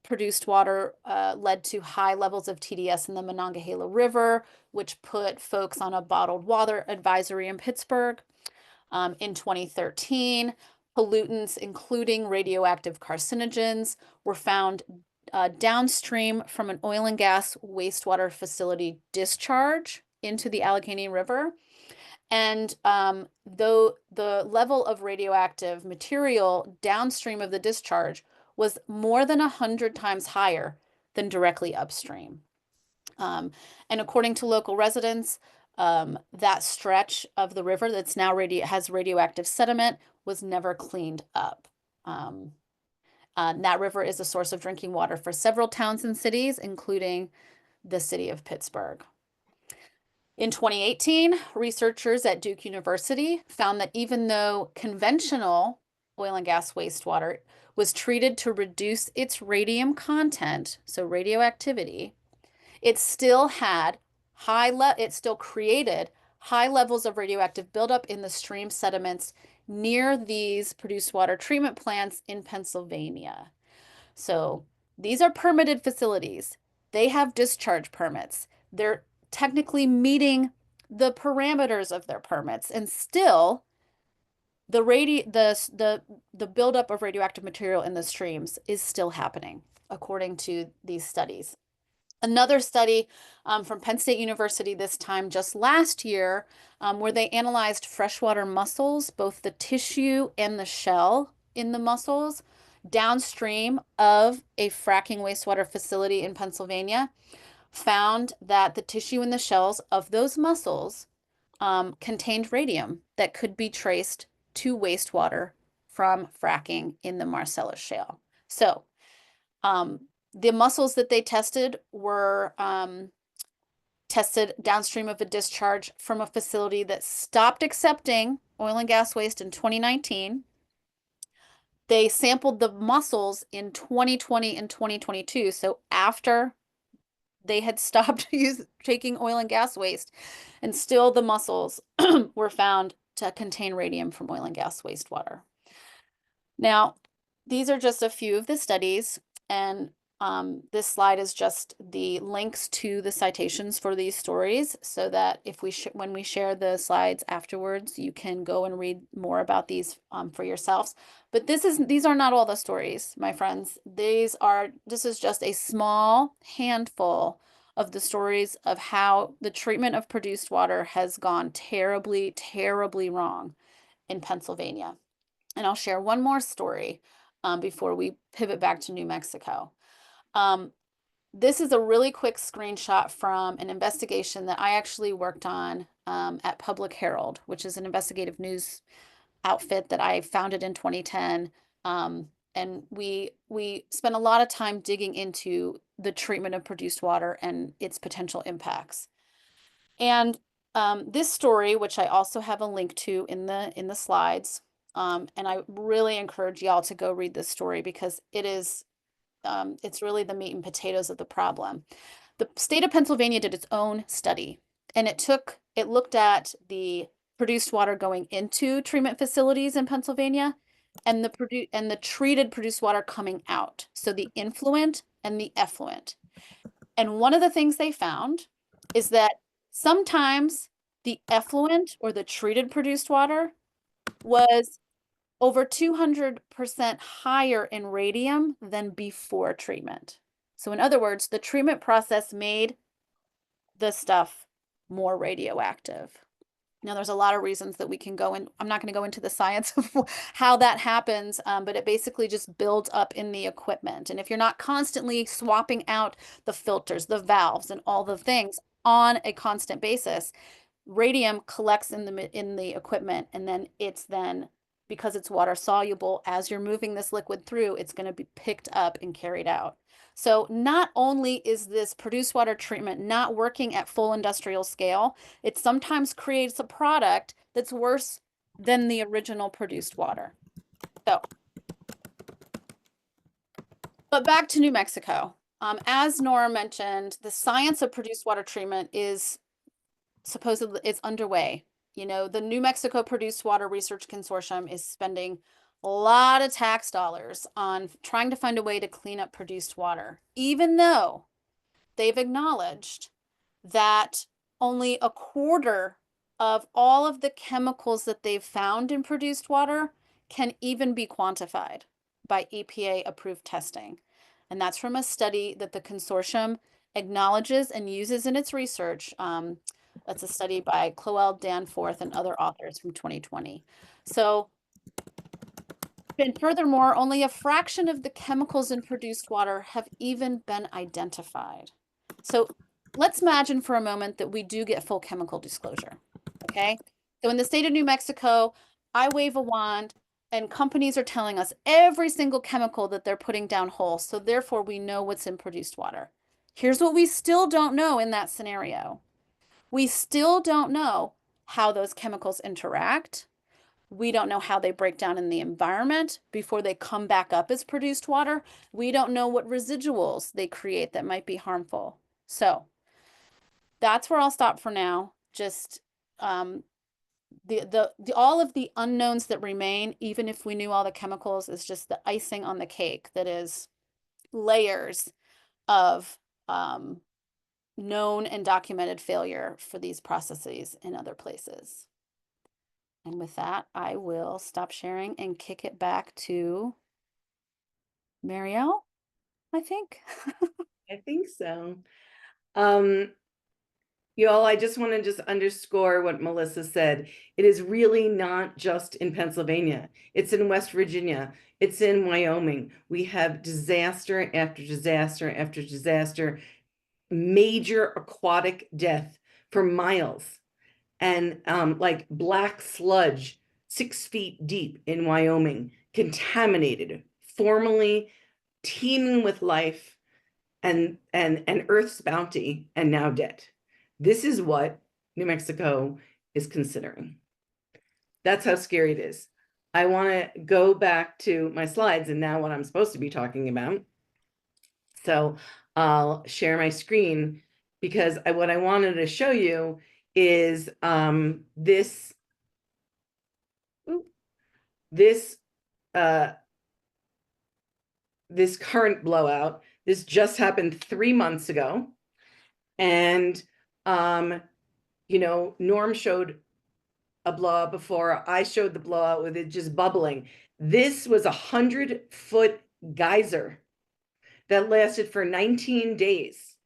produced water led to high levels of TDS in the Monongahela River, which put folks on a bottled water advisory in Pittsburgh. In 2013, pollutants, including radioactive carcinogens, were found downstream from an oil and gas wastewater facility discharge into the Allegheny River. And though the level of radioactive material downstream of the discharge was more than 100 times higher than directly upstream. And according to local residents, that stretch of the river that's now has radioactive sediment was never cleaned up. That river is a source of drinking water for several towns and cities, including the city of Pittsburgh. In 2018, researchers at Duke University found that even though conventional oil and gas wastewater was treated to reduce its radium content, so radioactivity, it still had it still created high levels of radioactive buildup in the stream sediments near these produced water treatment plants in Pennsylvania. So these are permitted facilities. They have discharge permits. They're technically meeting the parameters of their permits, and still the buildup of radioactive material in the streams is still happening, according to these studies. Another study from Penn State University this time just last year, where they analyzed freshwater mussels, both the tissue and the shell in the mussels, downstream of a fracking wastewater facility in Pennsylvania, found that the tissue and the shells of those mussels contained radium that could be traced to wastewater from fracking in the Marcellus Shale. So, the mussels that they tested were tested downstream of a discharge from a facility that stopped accepting oil and gas waste in 2019. They sampled the mussels in 2020 and 2022, so after they had stopped taking oil and gas waste, and still the mussels were found to contain radium from oil and gas wastewater. Now, these are just a few of the studies, and this slide is just the links to the citations for these stories, so that if when we share the slides afterwards, you can go and read more about these for yourselves. But these are not all the stories, my friends. This is just a small handful of the stories of how the treatment of produced water has gone terribly, terribly wrong in Pennsylvania. And I'll share one more story before we pivot back to New Mexico. This is a really quick screenshot from an investigation that I actually worked on at Public Herald, which is an investigative news outfit that I founded in 2010. And we spent a lot of time digging into the treatment of produced water and its potential impacts. And This story, which I also have a link to in the slides, and I really encourage y'all to go read this story because it's really the meat and potatoes of the problem. The state of Pennsylvania did its own study, and it looked at the produced water going into treatment facilities in Pennsylvania and the treated produced water coming out. So the influent and the effluent. And one of the things they found is that sometimes the effluent or the treated produced water was over 200% higher in radium than before treatment. So in other words, the treatment process made the stuff more radioactive. Now, there's a lot of reasons that we can go in. I'm not going to go into the science of how that happens, but it basically just builds up in the equipment. And if you're not constantly swapping out the filters, the valves, and all the things on a constant basis, radium collects in the equipment, and then because it's water soluble, as you're moving this liquid through, it's going to be picked up and carried out. So not only is this produced water treatment not working at full industrial scale, it sometimes creates a product that's worse than the original produced water. So, but back to New Mexico. As Nora mentioned, the science of produced water treatment is supposedly it's underway. You know, the New Mexico Produced Water Research Consortium is spending a lot of tax dollars on trying to find a way to clean up produced water, even though they've acknowledged that only a quarter of all of the chemicals that they've found in produced water can even be quantified by EPA approved testing. And that's from a study that the consortium acknowledges and uses in its research. That's a study by Clowell, Danforth, and other authors from 2020. So, and furthermore, only a fraction of the chemicals in produced water have even been identified. So let's imagine for a moment that we do get full chemical disclosure, okay? So in the state of New Mexico, I wave a wand and companies are telling us every single chemical that they're putting down whole, so therefore we know what's in produced water. Here's what we still don't know in that scenario. We still don't know how those chemicals interact. We don't know how they break down in the environment before they come back up as produced water. We don't know what residuals they create that might be harmful. So that's where I'll stop for now. Just all of the unknowns that remain, even if we knew all the chemicals, is just the icing on the cake that is layers of known and documented failure for these processes in other places. And with that, I will stop sharing and kick it back to Mariel, I think. I think so. Y'all, I just want to just underscore what Melissa said. It is really not just in Pennsylvania. It's in West Virginia. It's in Wyoming. We have disaster after disaster after disaster, major aquatic death for miles, and like black sludge 6 feet deep in Wyoming, contaminated, formerly teeming with life and Earth's bounty, and now dead. This is what New Mexico is considering. That's how scary it is. I want to go back to my slides and now what I'm supposed to be talking about. So I'll share my screen because what I wanted to show you is this current blowout. This just happened 3 months ago. And you know, Norm showed a blowout before. I showed the blowout with it just bubbling. This was 100-foot geyser that lasted for 19 days,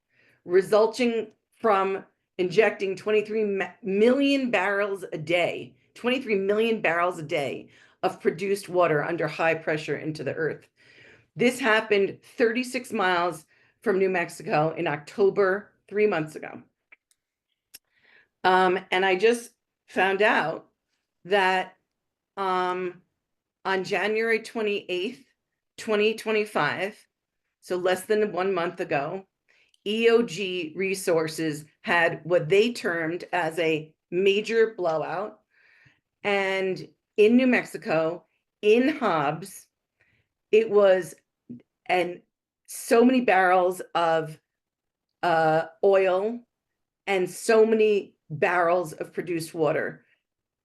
resulting from injecting 23 million barrels a day, 23 million barrels a day of produced water under high pressure into the earth. This happened 36 miles from New Mexico in October, 3 months ago. And I just found out that on January 28th, 2025, so less than 1 month ago, EOG Resources had what they termed as a major blowout. And in New Mexico, in Hobbs, it was, and so many barrels of oil and so many barrels of produced water.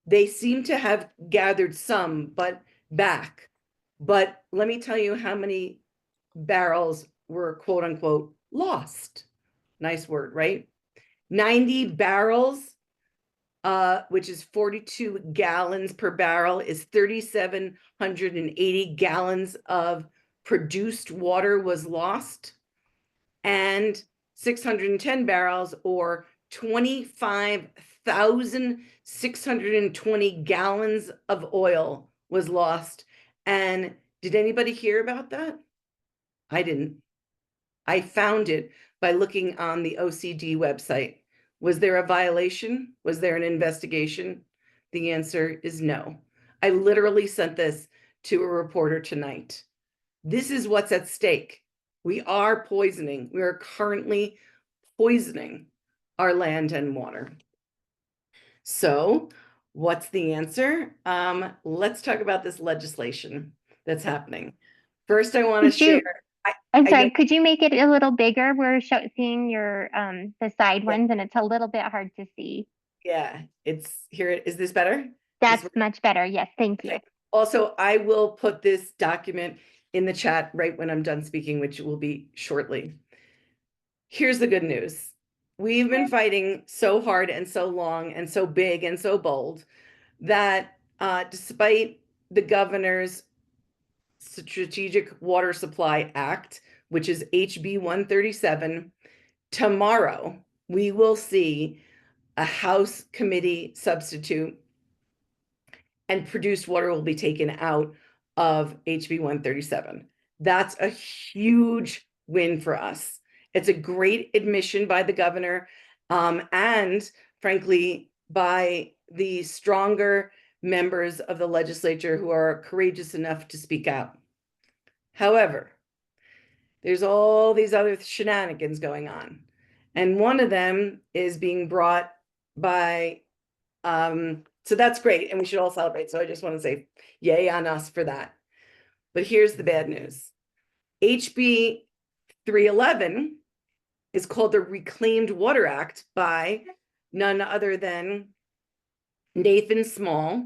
They seem to have gathered some, but back. But let me tell you how many barrels were quote unquote lost. Nice word, right? 90 barrels, which is 42 gallons per barrel, is 3,780 gallons of produced water was lost. And 610 barrels, or 25,620 gallons of oil was lost. And did anybody hear about that? I didn't. I found it by looking on the OCD website. Was there a violation? Was there an investigation? The answer is no. I literally sent this to a reporter tonight. This is what's at stake. We are poisoning. We are currently poisoning our land and water. So what's the answer? Let's talk about this legislation that's happening. First, I want to share. I'm I sorry, know, could you make it a little bigger? We're seeing your the side yeah, ones and it's a little bit hard to see. yeah, it's here. Is this better? That's much better. Yes, thank you. Okay. Also, I will put this document in the chat right when I'm done speaking, which will be shortly. Here's the good news. We've been fighting so hard and so long and so big and so bold that despite the governor's Strategic Water Supply Act, which is HB 137, tomorrow we will see a House committee substitute and produced water will be taken out of HB 137. That's a huge win for us. It's a great admission by the governor, and frankly, by the stronger members of the legislature who are courageous enough to speak out. However, there's all these other shenanigans going on. And one of them is being brought by, so that's great. And we should all celebrate. So I just want to say yay on us for that. But here's the bad news. HB 311 is called the Reclaimed Water Act by none other than Nathan Small.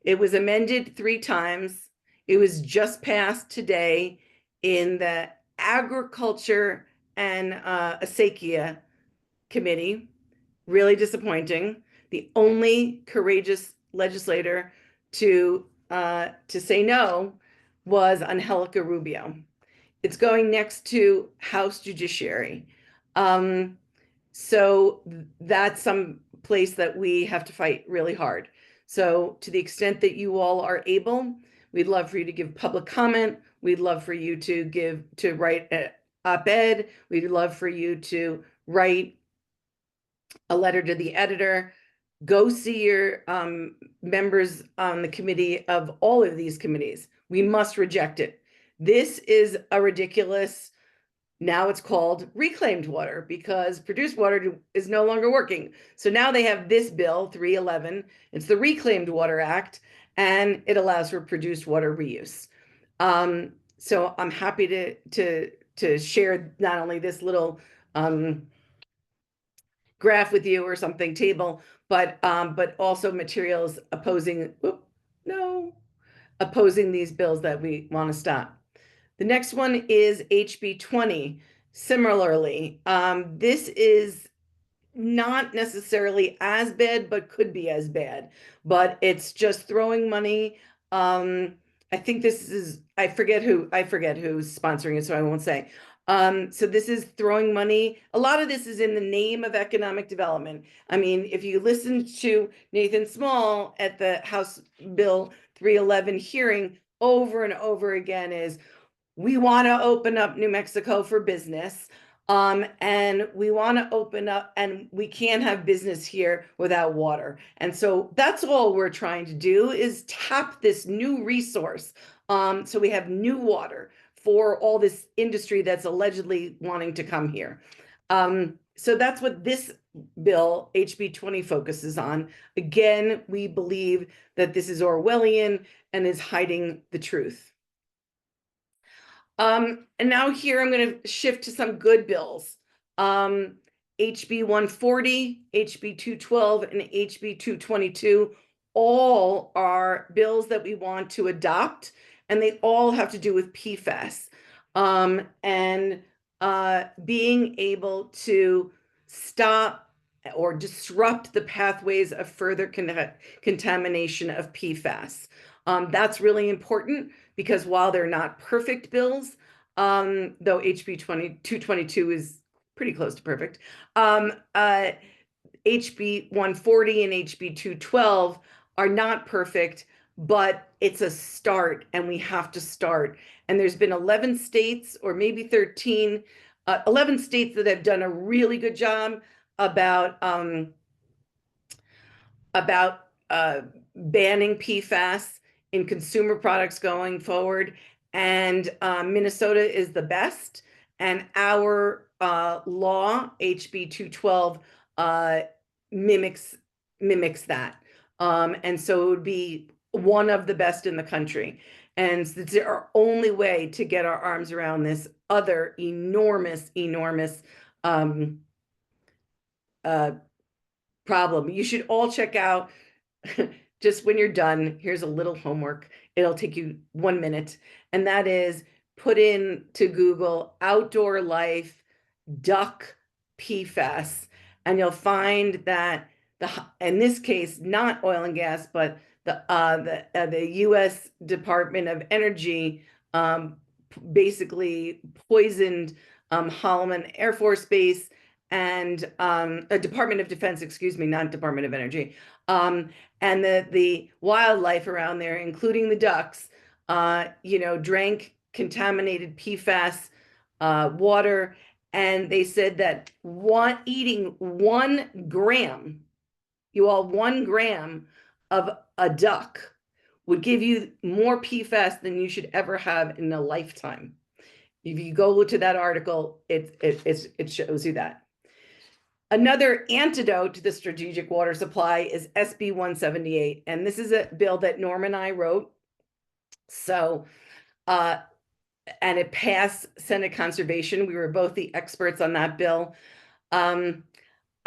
It was amended 3 times. It was just passed today in the Agriculture and Acequia Committee. Really disappointing. The only courageous legislator to say no was Angelica Rubio. It's going next to House Judiciary. So that's some place that we have to fight really hard. So to the extent that you all are able, we'd love for you to give public comment. We'd love for you to write an op-ed. We'd love for you to write a letter to the editor. Go see your members on the committee of all of these committees. We must reject it. This is a ridiculous, now it's called reclaimed water because produced water is no longer working. So now they have this bill, 311. It's the Reclaimed Water Act, and it allows for produced water reuse. So I'm happy to share not only this little graph with you or something, table, but also materials opposing, opposing these bills that we want to stop. The next one is HB 20. Similarly, this is not necessarily as bad, but could be as bad, but it's just throwing money. I think this is, I forget who's sponsoring it, so I won't say. So this is throwing money. A lot of this is in the name of economic development. I mean, if you listen to Nathan Small at the House Bill 311 hearing over and over again is, we want to open up New Mexico for business. And we want to open up, and we can't have business here without water. And so that's all we're trying to do is tap this new resource. So we have new water for all this industry that's allegedly wanting to come here. so that's what this bill, HB 20, focuses on. Again, we believe that this is Orwellian and is hiding the truth. And now here I'm going to shift to some good bills. HB 140, HB 212, and HB 222 all are bills that we want to adopt, and they all have to do with PFAS. And being able to stop or disrupt the pathways of further contamination of PFAS. That's really important because while they're not perfect bills, though HB 222 is pretty close to perfect, HB 140 and HB 212 are not perfect, but it's a start, and we have to start. And there's been 11 states, or maybe 13, 11 states that have done a really good job about banning PFAS in consumer products going forward. And Minnesota is the best. And our law, HB 212, mimics that. And so it would be one of the best in the country. And it's our only way to get our arms around this other enormous problem. You should all check out, just when you're done, here's a little homework. It'll take you 1 minute. And that is, put in to Google outdoor life duck PFAS, and you'll find that in this case, not oil and gas, but the U.S. Department of Energy basically poisoned Holloman Air Force Base and a Department of Defense, excuse me, not Department of Energy, and the wildlife around there, including the ducks, drank contaminated PFAS water. And they said that eating 1 gram, 1 gram of a duck would give you more PFAS than you should ever have in a lifetime. If you go to that article, it shows you that. Another antidote to the strategic water supply is SB 178. And this is a bill that Norm and I wrote. So, and it passed Senate Conservation. We were both the experts on that bill.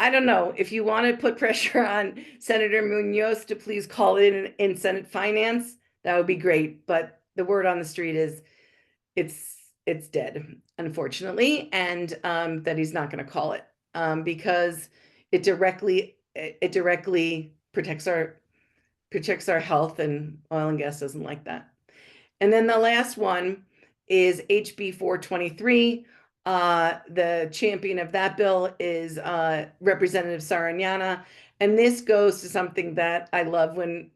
I don't know if you want to put pressure on Senator Munoz to please call it in Senate Finance, that would be great. But the word on the street is it's dead, unfortunately, and that he's not going to call it because it directly protects our health, and oil and gas doesn't like that. And then the last one is HB 423. The champion of that bill is Representative Sariñana. And this goes to something that I love when,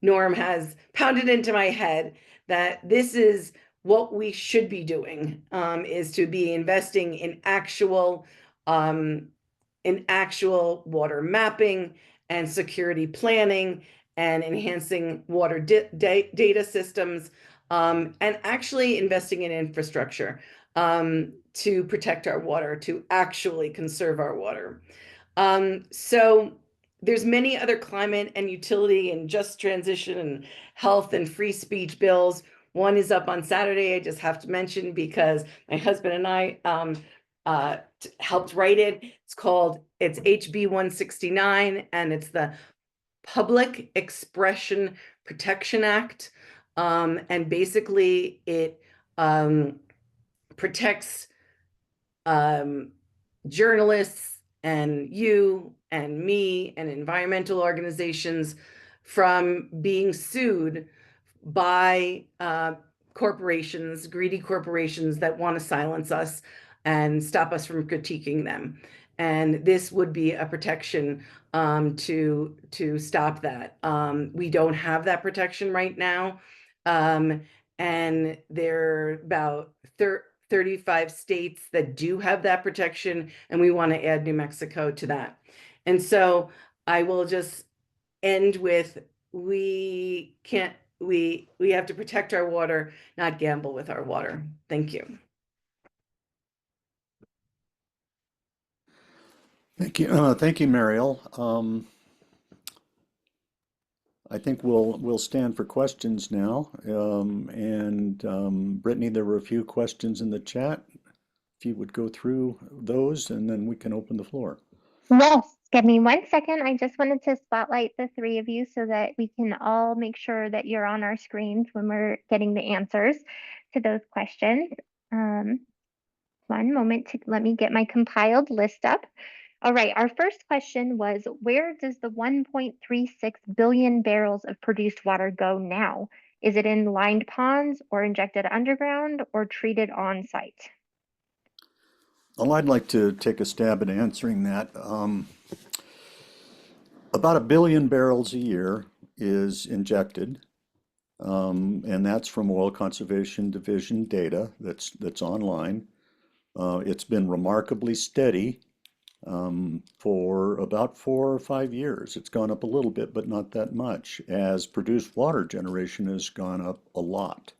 Norm has pounded into my head that this is what we should be doing, is to be investing in actual water mapping and security planning and enhancing water data systems, and actually investing in infrastructure to protect our water, to actually conserve our water. So there's many other climate and utility and just transition and health and free speech bills. One is up on Saturday, I just have to mention because my husband and I helped write it. It's HB 169, and it's the Public Expression Protection Act. And basically it protects journalists and you and me and environmental organizations from being sued by corporations, greedy corporations that want to silence us and stop us from critiquing them. And this would be a protection to stop that. We don't have that protection right now. And there are about 35 states that do have that protection, and we want to add New Mexico to that. And so I will just end with, we have to protect our water, not gamble with our water. Thank you. Thank you, Mariel. I think we'll stand for questions now. Brittany, there were a few questions in the chat. If you would go through those, and then we can open the floor. Yes, give me 1 second. I just wanted to spotlight the three of you so that we can all make sure that you're on our screens when we're getting the answers to those questions. Um, 1 moment to let me get my compiled list up. All right, our first question was, where does the 1.36 billion barrels of produced water go now? Is it in lined ponds or injected underground or treated on site? Well, I'd like to take a stab at answering that. About 1 billion barrels a year is injected, and that's from Oil Conservation Division data that's online. It's been remarkably steady for about 4 or 5 years. It's gone up a little bit, but not that much, as produced water generation has gone up a lot.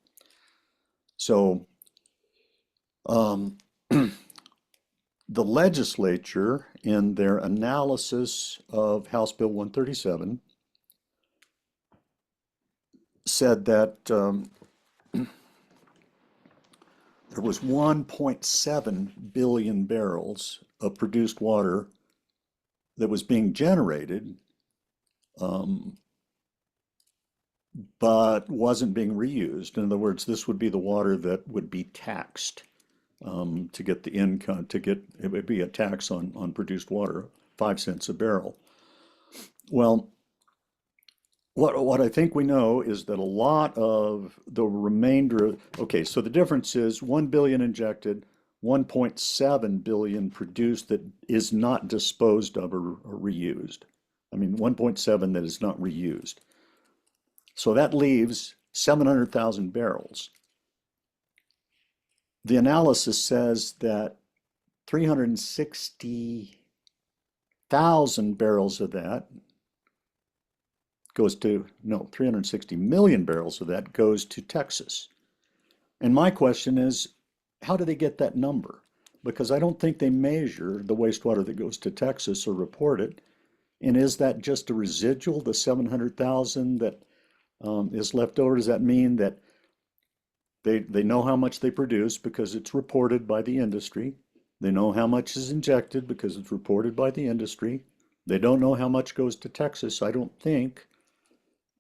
So um, the legislature, in their analysis of House Bill 137, said that there was 1.7 billion barrels of produced water that was being generated, but wasn't being reused. In other words, this would be the water that would be taxed to get the income, it would be a tax on produced water, 5 cents a barrel. Well, what I think we know is that a lot of the remainder, okay, so the difference is 1 billion injected, 1.7 billion produced that is not disposed of or reused. I mean, 1.7 that is not reused. So that leaves 700,000 barrels. The analysis says that 360,000 barrels of that goes to, no, 360 million barrels of that goes to Texas. And my question is, how do they get that number? Because I don't think they measure the wastewater that goes to Texas or report it. And is that just a residual, the 700,000 that is left over? Does that mean that they know how much they produce because it's reported by the industry? They know how much is injected because it's reported by the industry. They don't know how much goes to Texas, I don't think.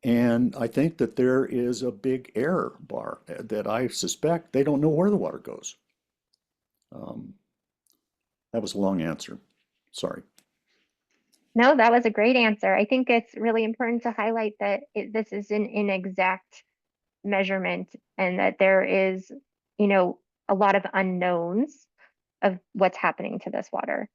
And I think that there is a big error bar that I suspect they don't know where the water goes. Um, that was a long answer. Sorry. No, that was a great answer. I think it's really important to highlight that this is an inexact measurement and that there is, a lot of unknowns of what's happening to this water.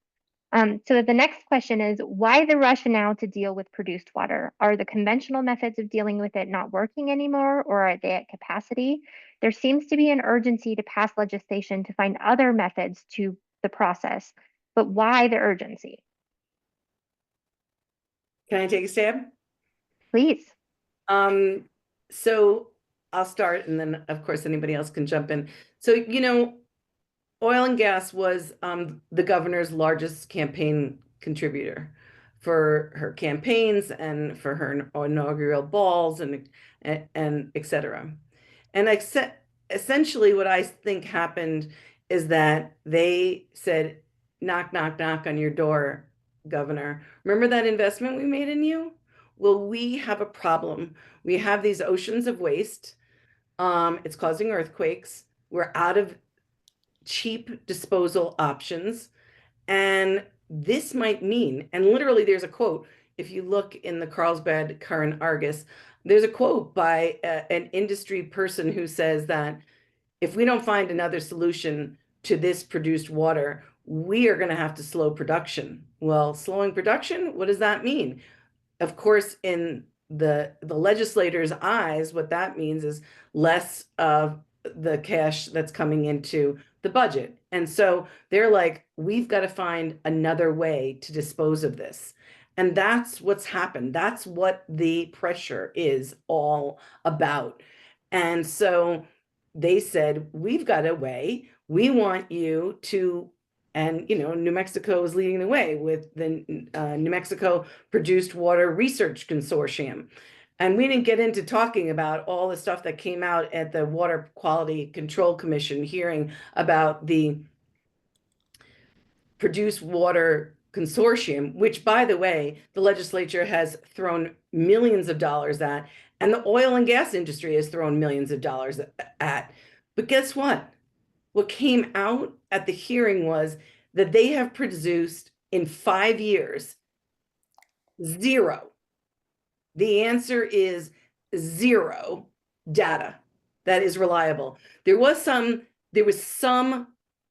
So the next question is, why the rush now to deal with produced water? Are the conventional methods of dealing with it not working anymore, or are they at capacity? There seems to be an urgency to pass legislation to find other methods to the process, but why the urgency? Can I take a stab? Please. So I'll start, and then of course anybody else can jump in. So, oil and gas was the governor's largest campaign contributor for her campaigns and for her inaugural balls and et cetera. And essentially what I think happened is that they said, knock, knock, knock on your door, Governor. Remember that investment we made in you? Well, we have a problem. We have these oceans of waste. It's causing earthquakes. We're out of cheap disposal options. And this might mean, and literally there's a quote, if you look in the Carlsbad Current Argus, there's a quote by an industry person who says that if we don't find another solution to this produced water, we are going to have to slow production. Well, slowing production, what does that mean? Of course, in the legislators' eyes, what that means is less of the cash that's coming into the budget. And so they're like, we've got to find another way to dispose of this. And that's what's happened. That's what the pressure is all about. And so they said, we've got a way. We want you to And, New Mexico is leading the way with the New Mexico Produced Water Research Consortium. And we didn't get into talking about all the stuff that came out at the Water Quality Control Commission hearing about the Produced Water Consortium, which, by the way, the legislature has thrown millions of dollars at, and the oil and gas industry has thrown millions of dollars at. But guess what? What came out at the hearing was that they have produced in 5 years zero. The answer is zero data that is reliable. There was some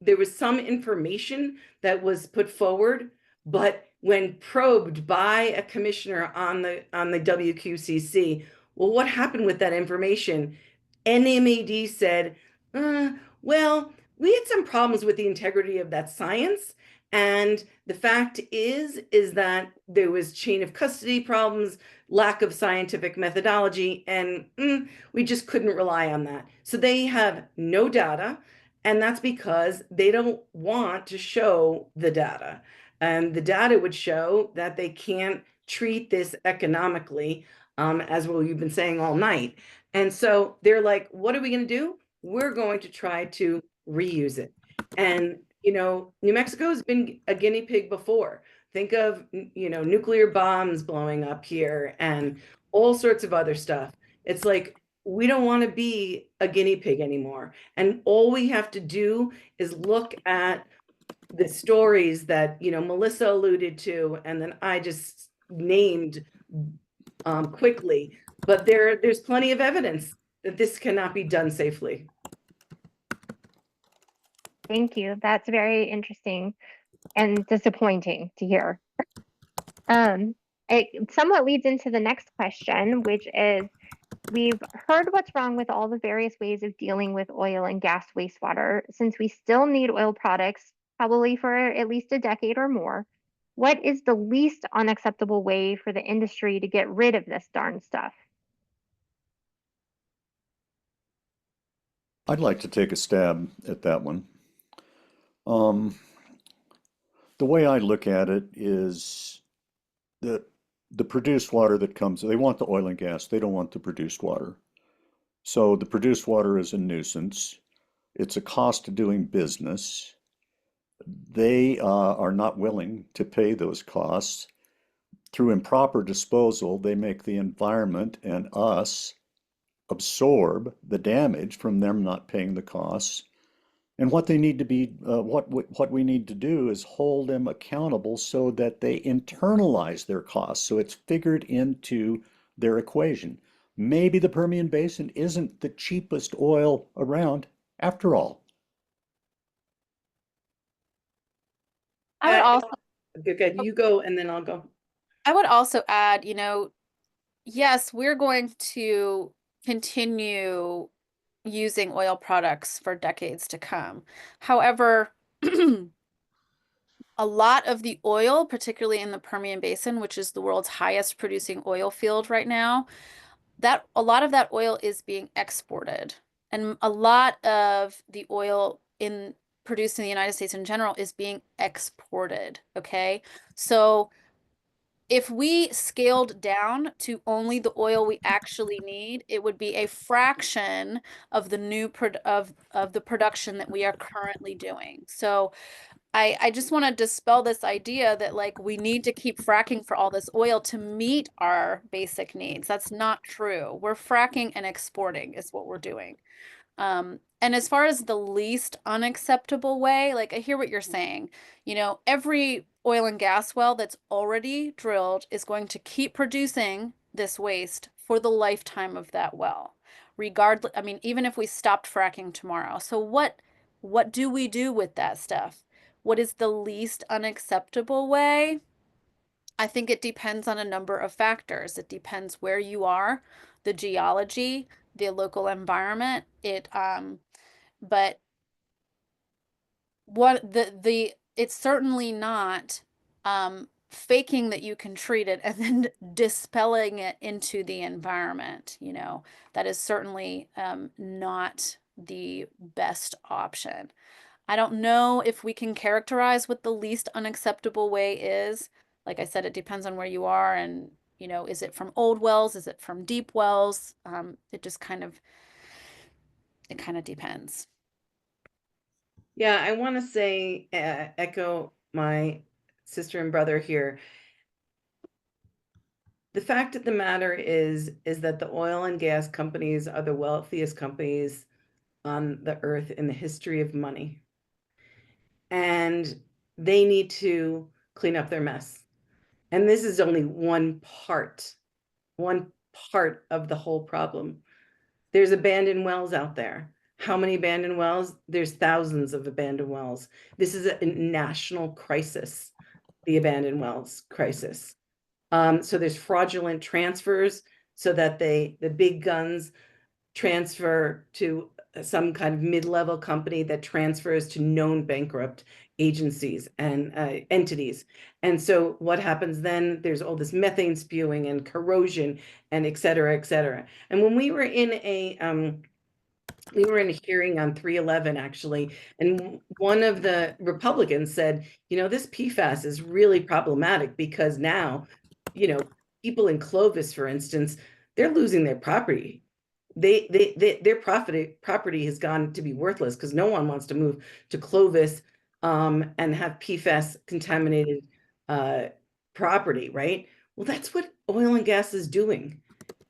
information that was put forward, but when probed by a commissioner on the WQCC, well, what happened with that information? NMAD said, well, we had some problems with the integrity of that science. And the fact is that there was chain of custody problems, lack of scientific methodology, and we just couldn't rely on that. So they have no data, and that's because they don't want to show the data. And the data would show that they can't treat this economically, as well you've been saying all night. And so they're like, what are we going to do? We're going to try to reuse it. And New Mexico has been a guinea pig before. Think of, nuclear bombs blowing up here and all sorts of other stuff. It's like, we don't want to be a guinea pig anymore. And all we have to do is look at the stories that, Melissa alluded to, and then I just named quickly. But there's plenty of evidence that this cannot be done safely. Thank you. That's very interesting and disappointing to hear. It somewhat leads into the next question, which is, we've heard what's wrong with all the various ways of dealing with oil and gas wastewater. Since we still need oil products, probably for at least a decade or more, what is the least unacceptable way for the industry to get rid of this darn stuff? I'd like to take a stab at that one. Um, the way I look at it is that the produced water that comes, they want the oil and gas, they don't want the produced water. So the produced water is a nuisance. It's a cost of doing business. They are not willing to pay those costs. Through improper disposal, they make the environment and us absorb the damage from them not paying the costs. And what they need to be, what we need to do is hold them accountable so that they internalize their costs. So it's figured into their equation. Maybe the Permian Basin isn't the cheapest oil around after all. I would also Okay, you go and then I'll go. I would also add, yes, we're going to continue using oil products for decades to come. However, a lot of the oil, particularly in the Permian Basin, which is the world's highest producing oil field right now, that a lot of that oil is being exported. And a lot of the oil produced in the United States in general is being exported. Okay. So if we scaled down to only the oil we actually need, it would be a fraction of the of the production that we are currently doing. So I just want to dispel this idea that like we need to keep fracking for all this oil to meet our basic needs. That's not true. We're fracking and exporting is what we're doing. And as far as the least unacceptable way, like I hear what you're saying, every oil and gas well that's already drilled is going to keep producing this waste for the lifetime of that well. Regardless, I mean, even if we stopped fracking tomorrow. So what do we do with that stuff? What is the least unacceptable way? I think it depends on a number of factors. It depends where you are, the geology, the local environment. But it's certainly not faking that you can treat it and then dispelling it into the environment. That is certainly not the best option. I don't know if we can characterize what the least unacceptable way is. Like I said, it depends on where you are and, is it from old wells? Is it from deep wells? It kind of depends. Yeah, I want to say, echo my sister and brother here. The fact of the matter is that the oil and gas companies are the wealthiest companies on the earth in the history of money. And they need to clean up their mess. And this is only one part of the whole problem. There's abandoned wells out there. How many abandoned wells? There's thousands of abandoned wells. This is a national crisis, the abandoned wells crisis. So there's fraudulent transfers so that the big guns transfer to some kind of mid-level company that transfers to known bankrupt agencies and entities. And so what happens then? There's all this methane spewing and corrosion and et cetera, et cetera. And when we were in a hearing on 311 actually, and one of the Republicans said, this PFAS is really problematic because now, people in Clovis, for instance, they're losing their property. Their property has gone to be worthless because no one wants to move to Clovis and have PFAS contaminated property, right? Well, that's what oil and gas is doing.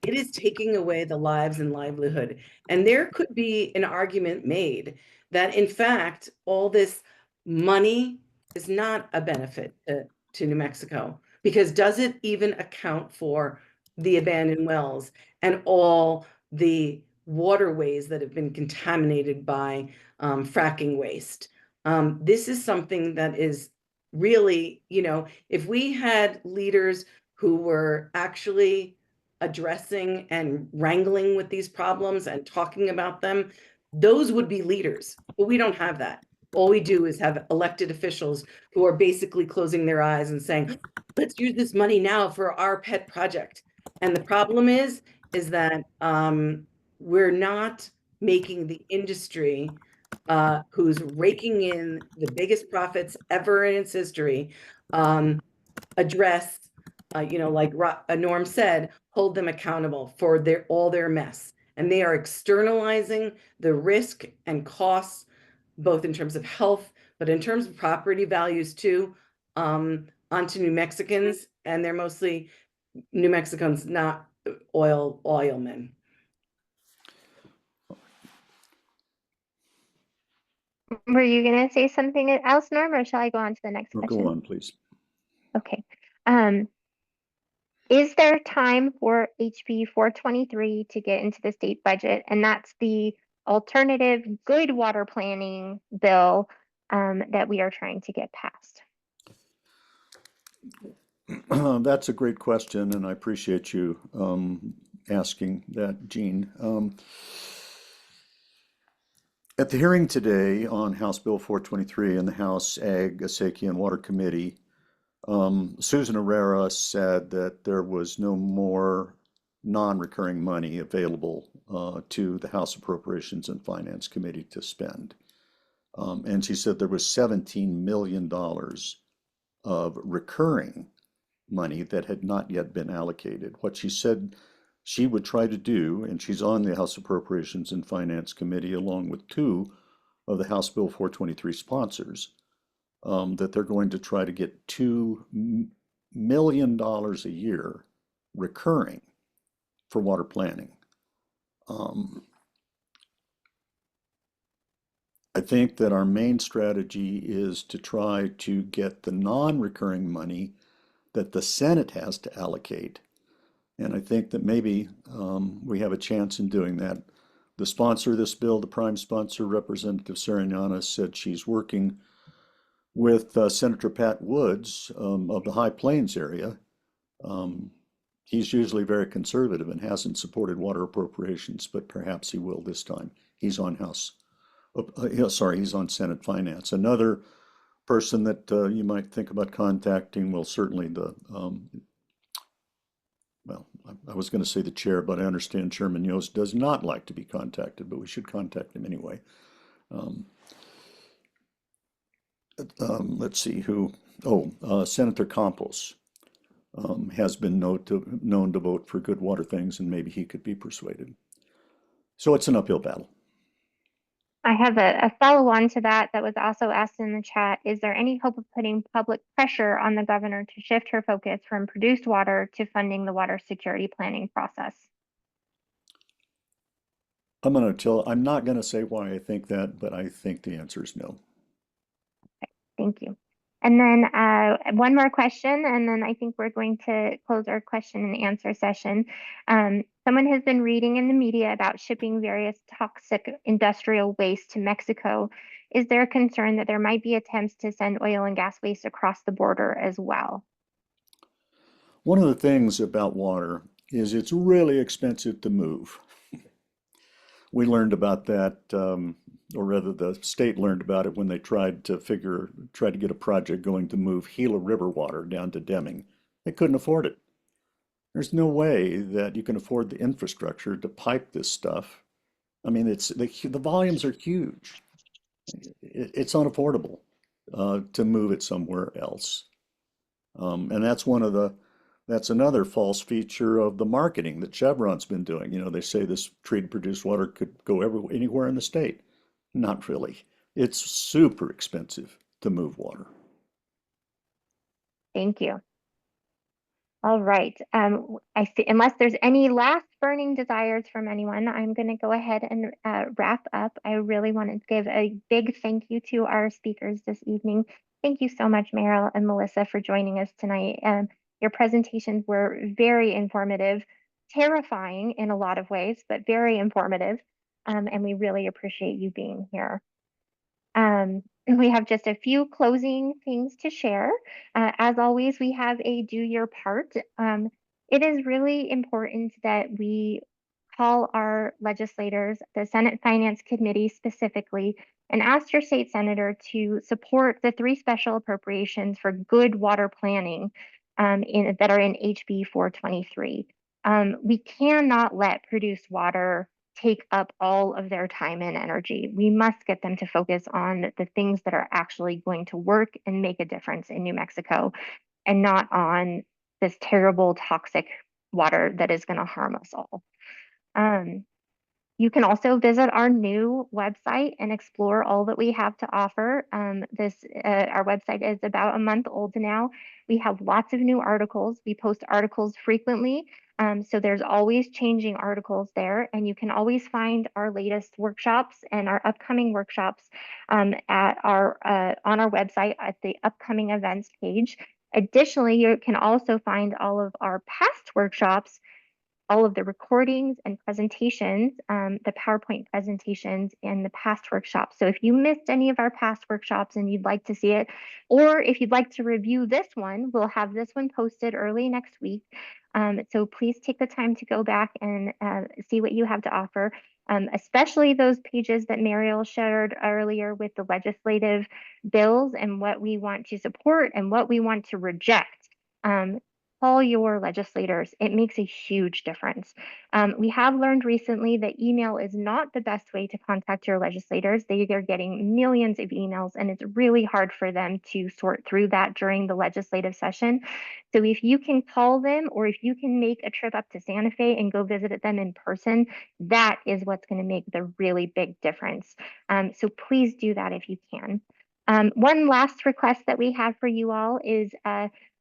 It is taking away the lives and livelihood. And there could be an argument made that, in fact, all this money is not a benefit to New Mexico, because does it even account for the abandoned wells and all the waterways that have been contaminated by fracking waste? This is something that is really, if we had leaders who were actually addressing and wrangling with these problems and talking about them, those would be leaders. But we don't have that. All we do is have elected officials who are basically closing their eyes and saying, let's use this money now for our pet project. And the problem is that we're not making the industry who's raking in the biggest profits ever in its history address, like Norm said, hold them accountable for all their mess. And they are externalizing the risk and costs, both in terms of health, but in terms of property values too, onto New Mexicans. And they're mostly New Mexicans, not oilmen. Were you going to say something else, Norm, or shall I go on to the next question? Go on, please. Okay. Is there time for HB 423 to get into the state budget? And that's the alternative good water planning bill that we are trying to get passed. That's a great question, and I appreciate you asking that, Jean. At the hearing today on House Bill 423 in the House Ag, Asaki, and Water Committee, Susan Herrera said that there was no more non-recurring money available to the House Appropriations and Finance Committee to spend. And she said there was $17 million of recurring money that had not yet been allocated. What she said she would try to do, and she's on the House Appropriations and Finance Committee along with two of the House Bill 423 sponsors, that they're going to try to get $2 million a year recurring for water planning. I think that our main strategy is to try to get the non-recurring money that the Senate has to allocate. And I think that maybe we have a chance in doing that. The sponsor of this bill, the prime sponsor, Representative Sariñana, said she's working with Senator Pat Woods of the High Plains area. He's usually very conservative and hasn't supported water appropriations, but perhaps he will this time. He's on he's on Senate Finance. Another person that you might think about contacting, well, certainly well, I was going to say the chair, but I understand Chairman Yost does not like to be contacted, but we should contact him anyway. let's see who, Senator Campos has been known to vote for good water things, and maybe he could be persuaded. So it's an uphill battle. I have a follow-on to that that was also asked in the chat. Is there any hope of putting public pressure on the governor to shift her focus from produced water to funding the water security planning process? I'm not going to say why I think that, but I think the answer is no. Thank you. And then one more question, and then I think we're going to close our question and answer session. Someone has been reading in the media about shipping various toxic industrial waste to Mexico. Is there a concern that there might be attempts to send oil and gas waste across the border as well? One of the things about water is it's really expensive to move. We learned about that, or rather the state learned about it when they tried to get a project going to move Gila River water down to Deming. They couldn't afford it. There's no way that you can afford the infrastructure to pipe this stuff. I mean, the volumes are huge. It's unaffordable to move it somewhere else. And that's another false feature of the marketing that Chevron's been doing. You know, they say this treated produced water could go anywhere in the state. Not really. It's super expensive to move water. Thank you. All right. Unless there's any last burning desires from anyone, I'm going to go ahead and wrap up. I really want to give a big thank you to our speakers this evening. Thank you so much, Mariel and Melissa, for joining us tonight. Your presentations were very informative, terrifying in a lot of ways, but very informative. And we really appreciate you being here. We have just a few closing things to share. As always, we have a do your part. It is really important that we call our legislators, the Senate Finance Committee specifically, and ask your state senator to support the 3 special appropriations for good water planning that are in HB 423. We cannot let produced water take up all of their time and energy. We must get them to focus on the things that are actually going to work and make a difference in New Mexico, and not on this terrible toxic water that is going to harm us all. You can also visit our new website and explore all that we have to offer. Our website is about a month old now. We have lots of new articles. We post articles frequently. So there's always changing articles there, and you can always find our latest workshops and our upcoming workshops on our website at the upcoming events page. Additionally, you can also find all of our past workshops, all of the recordings and presentations, the PowerPoint presentations and the past workshops. So if you missed any of our past workshops and you'd like to see it, or if you'd like to review this one, we'll have this one posted early next week. So please take the time to go back and see what you have to offer, especially those pages that Mariel shared earlier with the legislative bills and what we want to support and what we want to reject. Call your legislators. It makes a huge difference. We have learned recently that email is not the best way to contact your legislators. They are getting millions of emails, and it's really hard for them to sort through that during the legislative session. So if you can call them, or if you can make a trip up to Santa Fe and go visit them in person, that is what's going to make the really big difference. So please do that if you can. One last request that we have for you all is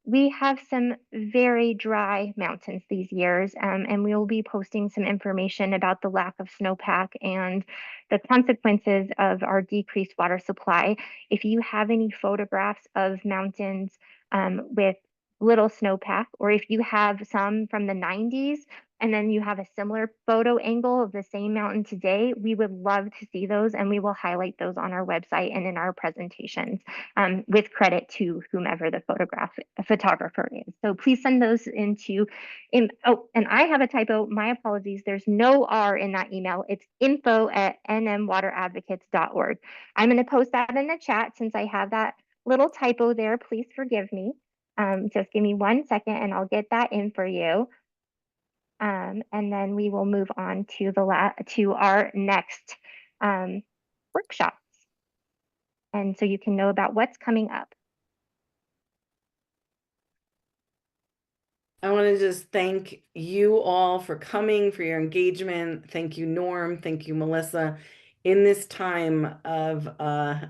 we have some very dry mountains these years, and we will be posting some information about the lack of snowpack and the consequences of our decreased water supply. If you have any photographs of mountains with little snowpack, or if you have some from the 90s, and then you have a similar photo angle of the same mountain today, we would love to see those, and we will highlight those on our website and in our presentations, with credit to whomever the photographer is. So please send those oh, and I have a typo, my apologies. There's no R in that email. It's info@nmwateradvocates.org. I'm going to post that in the chat since I have that little typo there. Please forgive me. Just give me 1 second and I'll get that in for you. And then we will move on to our next workshops. and so you can know about what's coming up. I want to just thank you all for coming, for your engagement. Thank you, Norm. Thank you, Melissa. In this time of a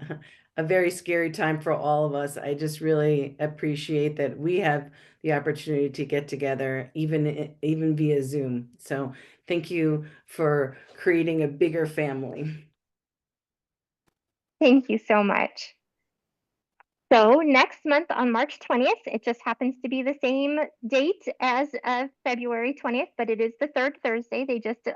very scary time for all of us, I just really appreciate that we have the opportunity to get together, even via Zoom. So thank you for creating a bigger family. Thank you so much. So next month on March 20th, it just happens to be the same date as February 20th, but it is the third Thursday. They just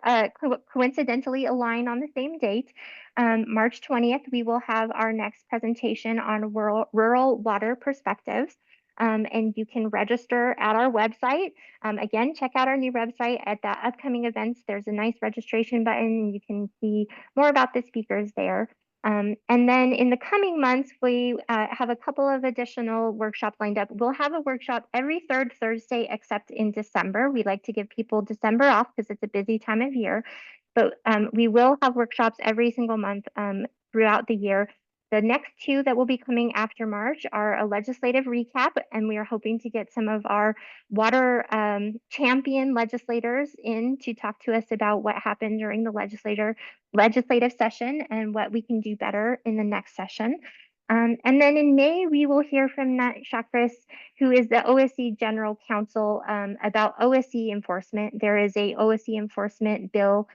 coincidentally align on the same date. March 20th, we will have our next presentation on rural water perspectives. And you can register at our website. Again, check out our new website at the upcoming events. There's a nice registration button. You can see more about the speakers there. And then in the coming months, we have a couple of additional workshops lined up. We'll have a workshop every third Thursday except in December. We like to give people December off because it's a busy time of year. But we will have workshops every single month throughout the year. The next two that will be coming after March are a legislative recap, and we are hoping to get some of our water champion legislators in to talk to us about what happened during the legislative session and what we can do better in the next session. And then in May, we will hear from Nat Chakras, who is the OSC General Counsel, about OSC enforcement. There is a OSC enforcement bill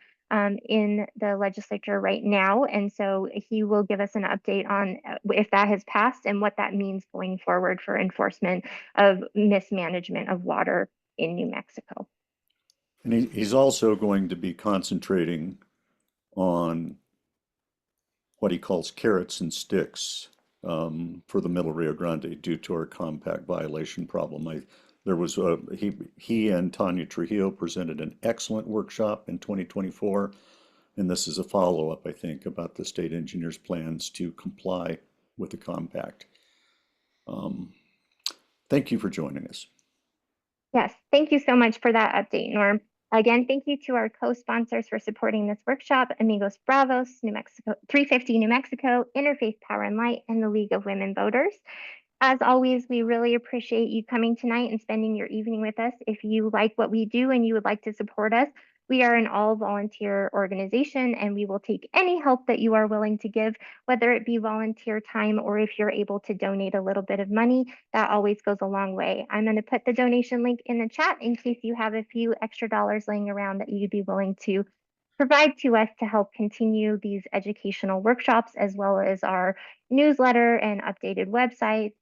in the legislature right now. And so he will give us an update on if that has passed and what that means going forward for enforcement of mismanagement of water in New Mexico. And he's also going to be concentrating on what he calls carrots and sticks for the Middle Rio Grande due to our compact violation problem. There was he and Tanya Trujillo presented an excellent workshop in 2024, and this is a follow-up, I think, about the state engineer's plans to comply with the compact. Thank you for joining us. Yes, thank you so much for that update, Norm. Again, thank you to our co-sponsors for supporting this workshop, Amigos Bravos, New Mexico, 350 New Mexico, Interfaith Power and Light, and the League of Women Voters. As always, we really appreciate you coming tonight and spending your evening with us. If you like what we do and you would like to support us, we are an all-volunteer organization, and we will take any help that you are willing to give, whether it be volunteer time or if you're able to donate a little bit of money. That always goes a long way. I'm going to put the donation link in the chat in case you have a few extra dollars laying around that you'd be willing to provide to us to help continue these educational workshops, as well as our newsletter and updated website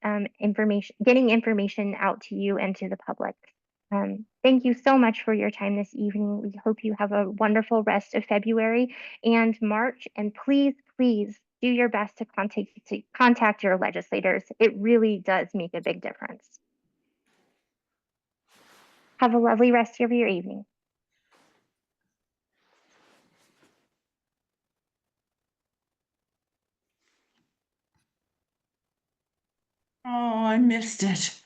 getting information out to you and to the public. Thank you so much for your time this evening. We hope you have a wonderful rest of February and March, and please, please do your best to contact your legislators. It really does make a big difference. Have a lovely rest of your evening. Oh, I missed it.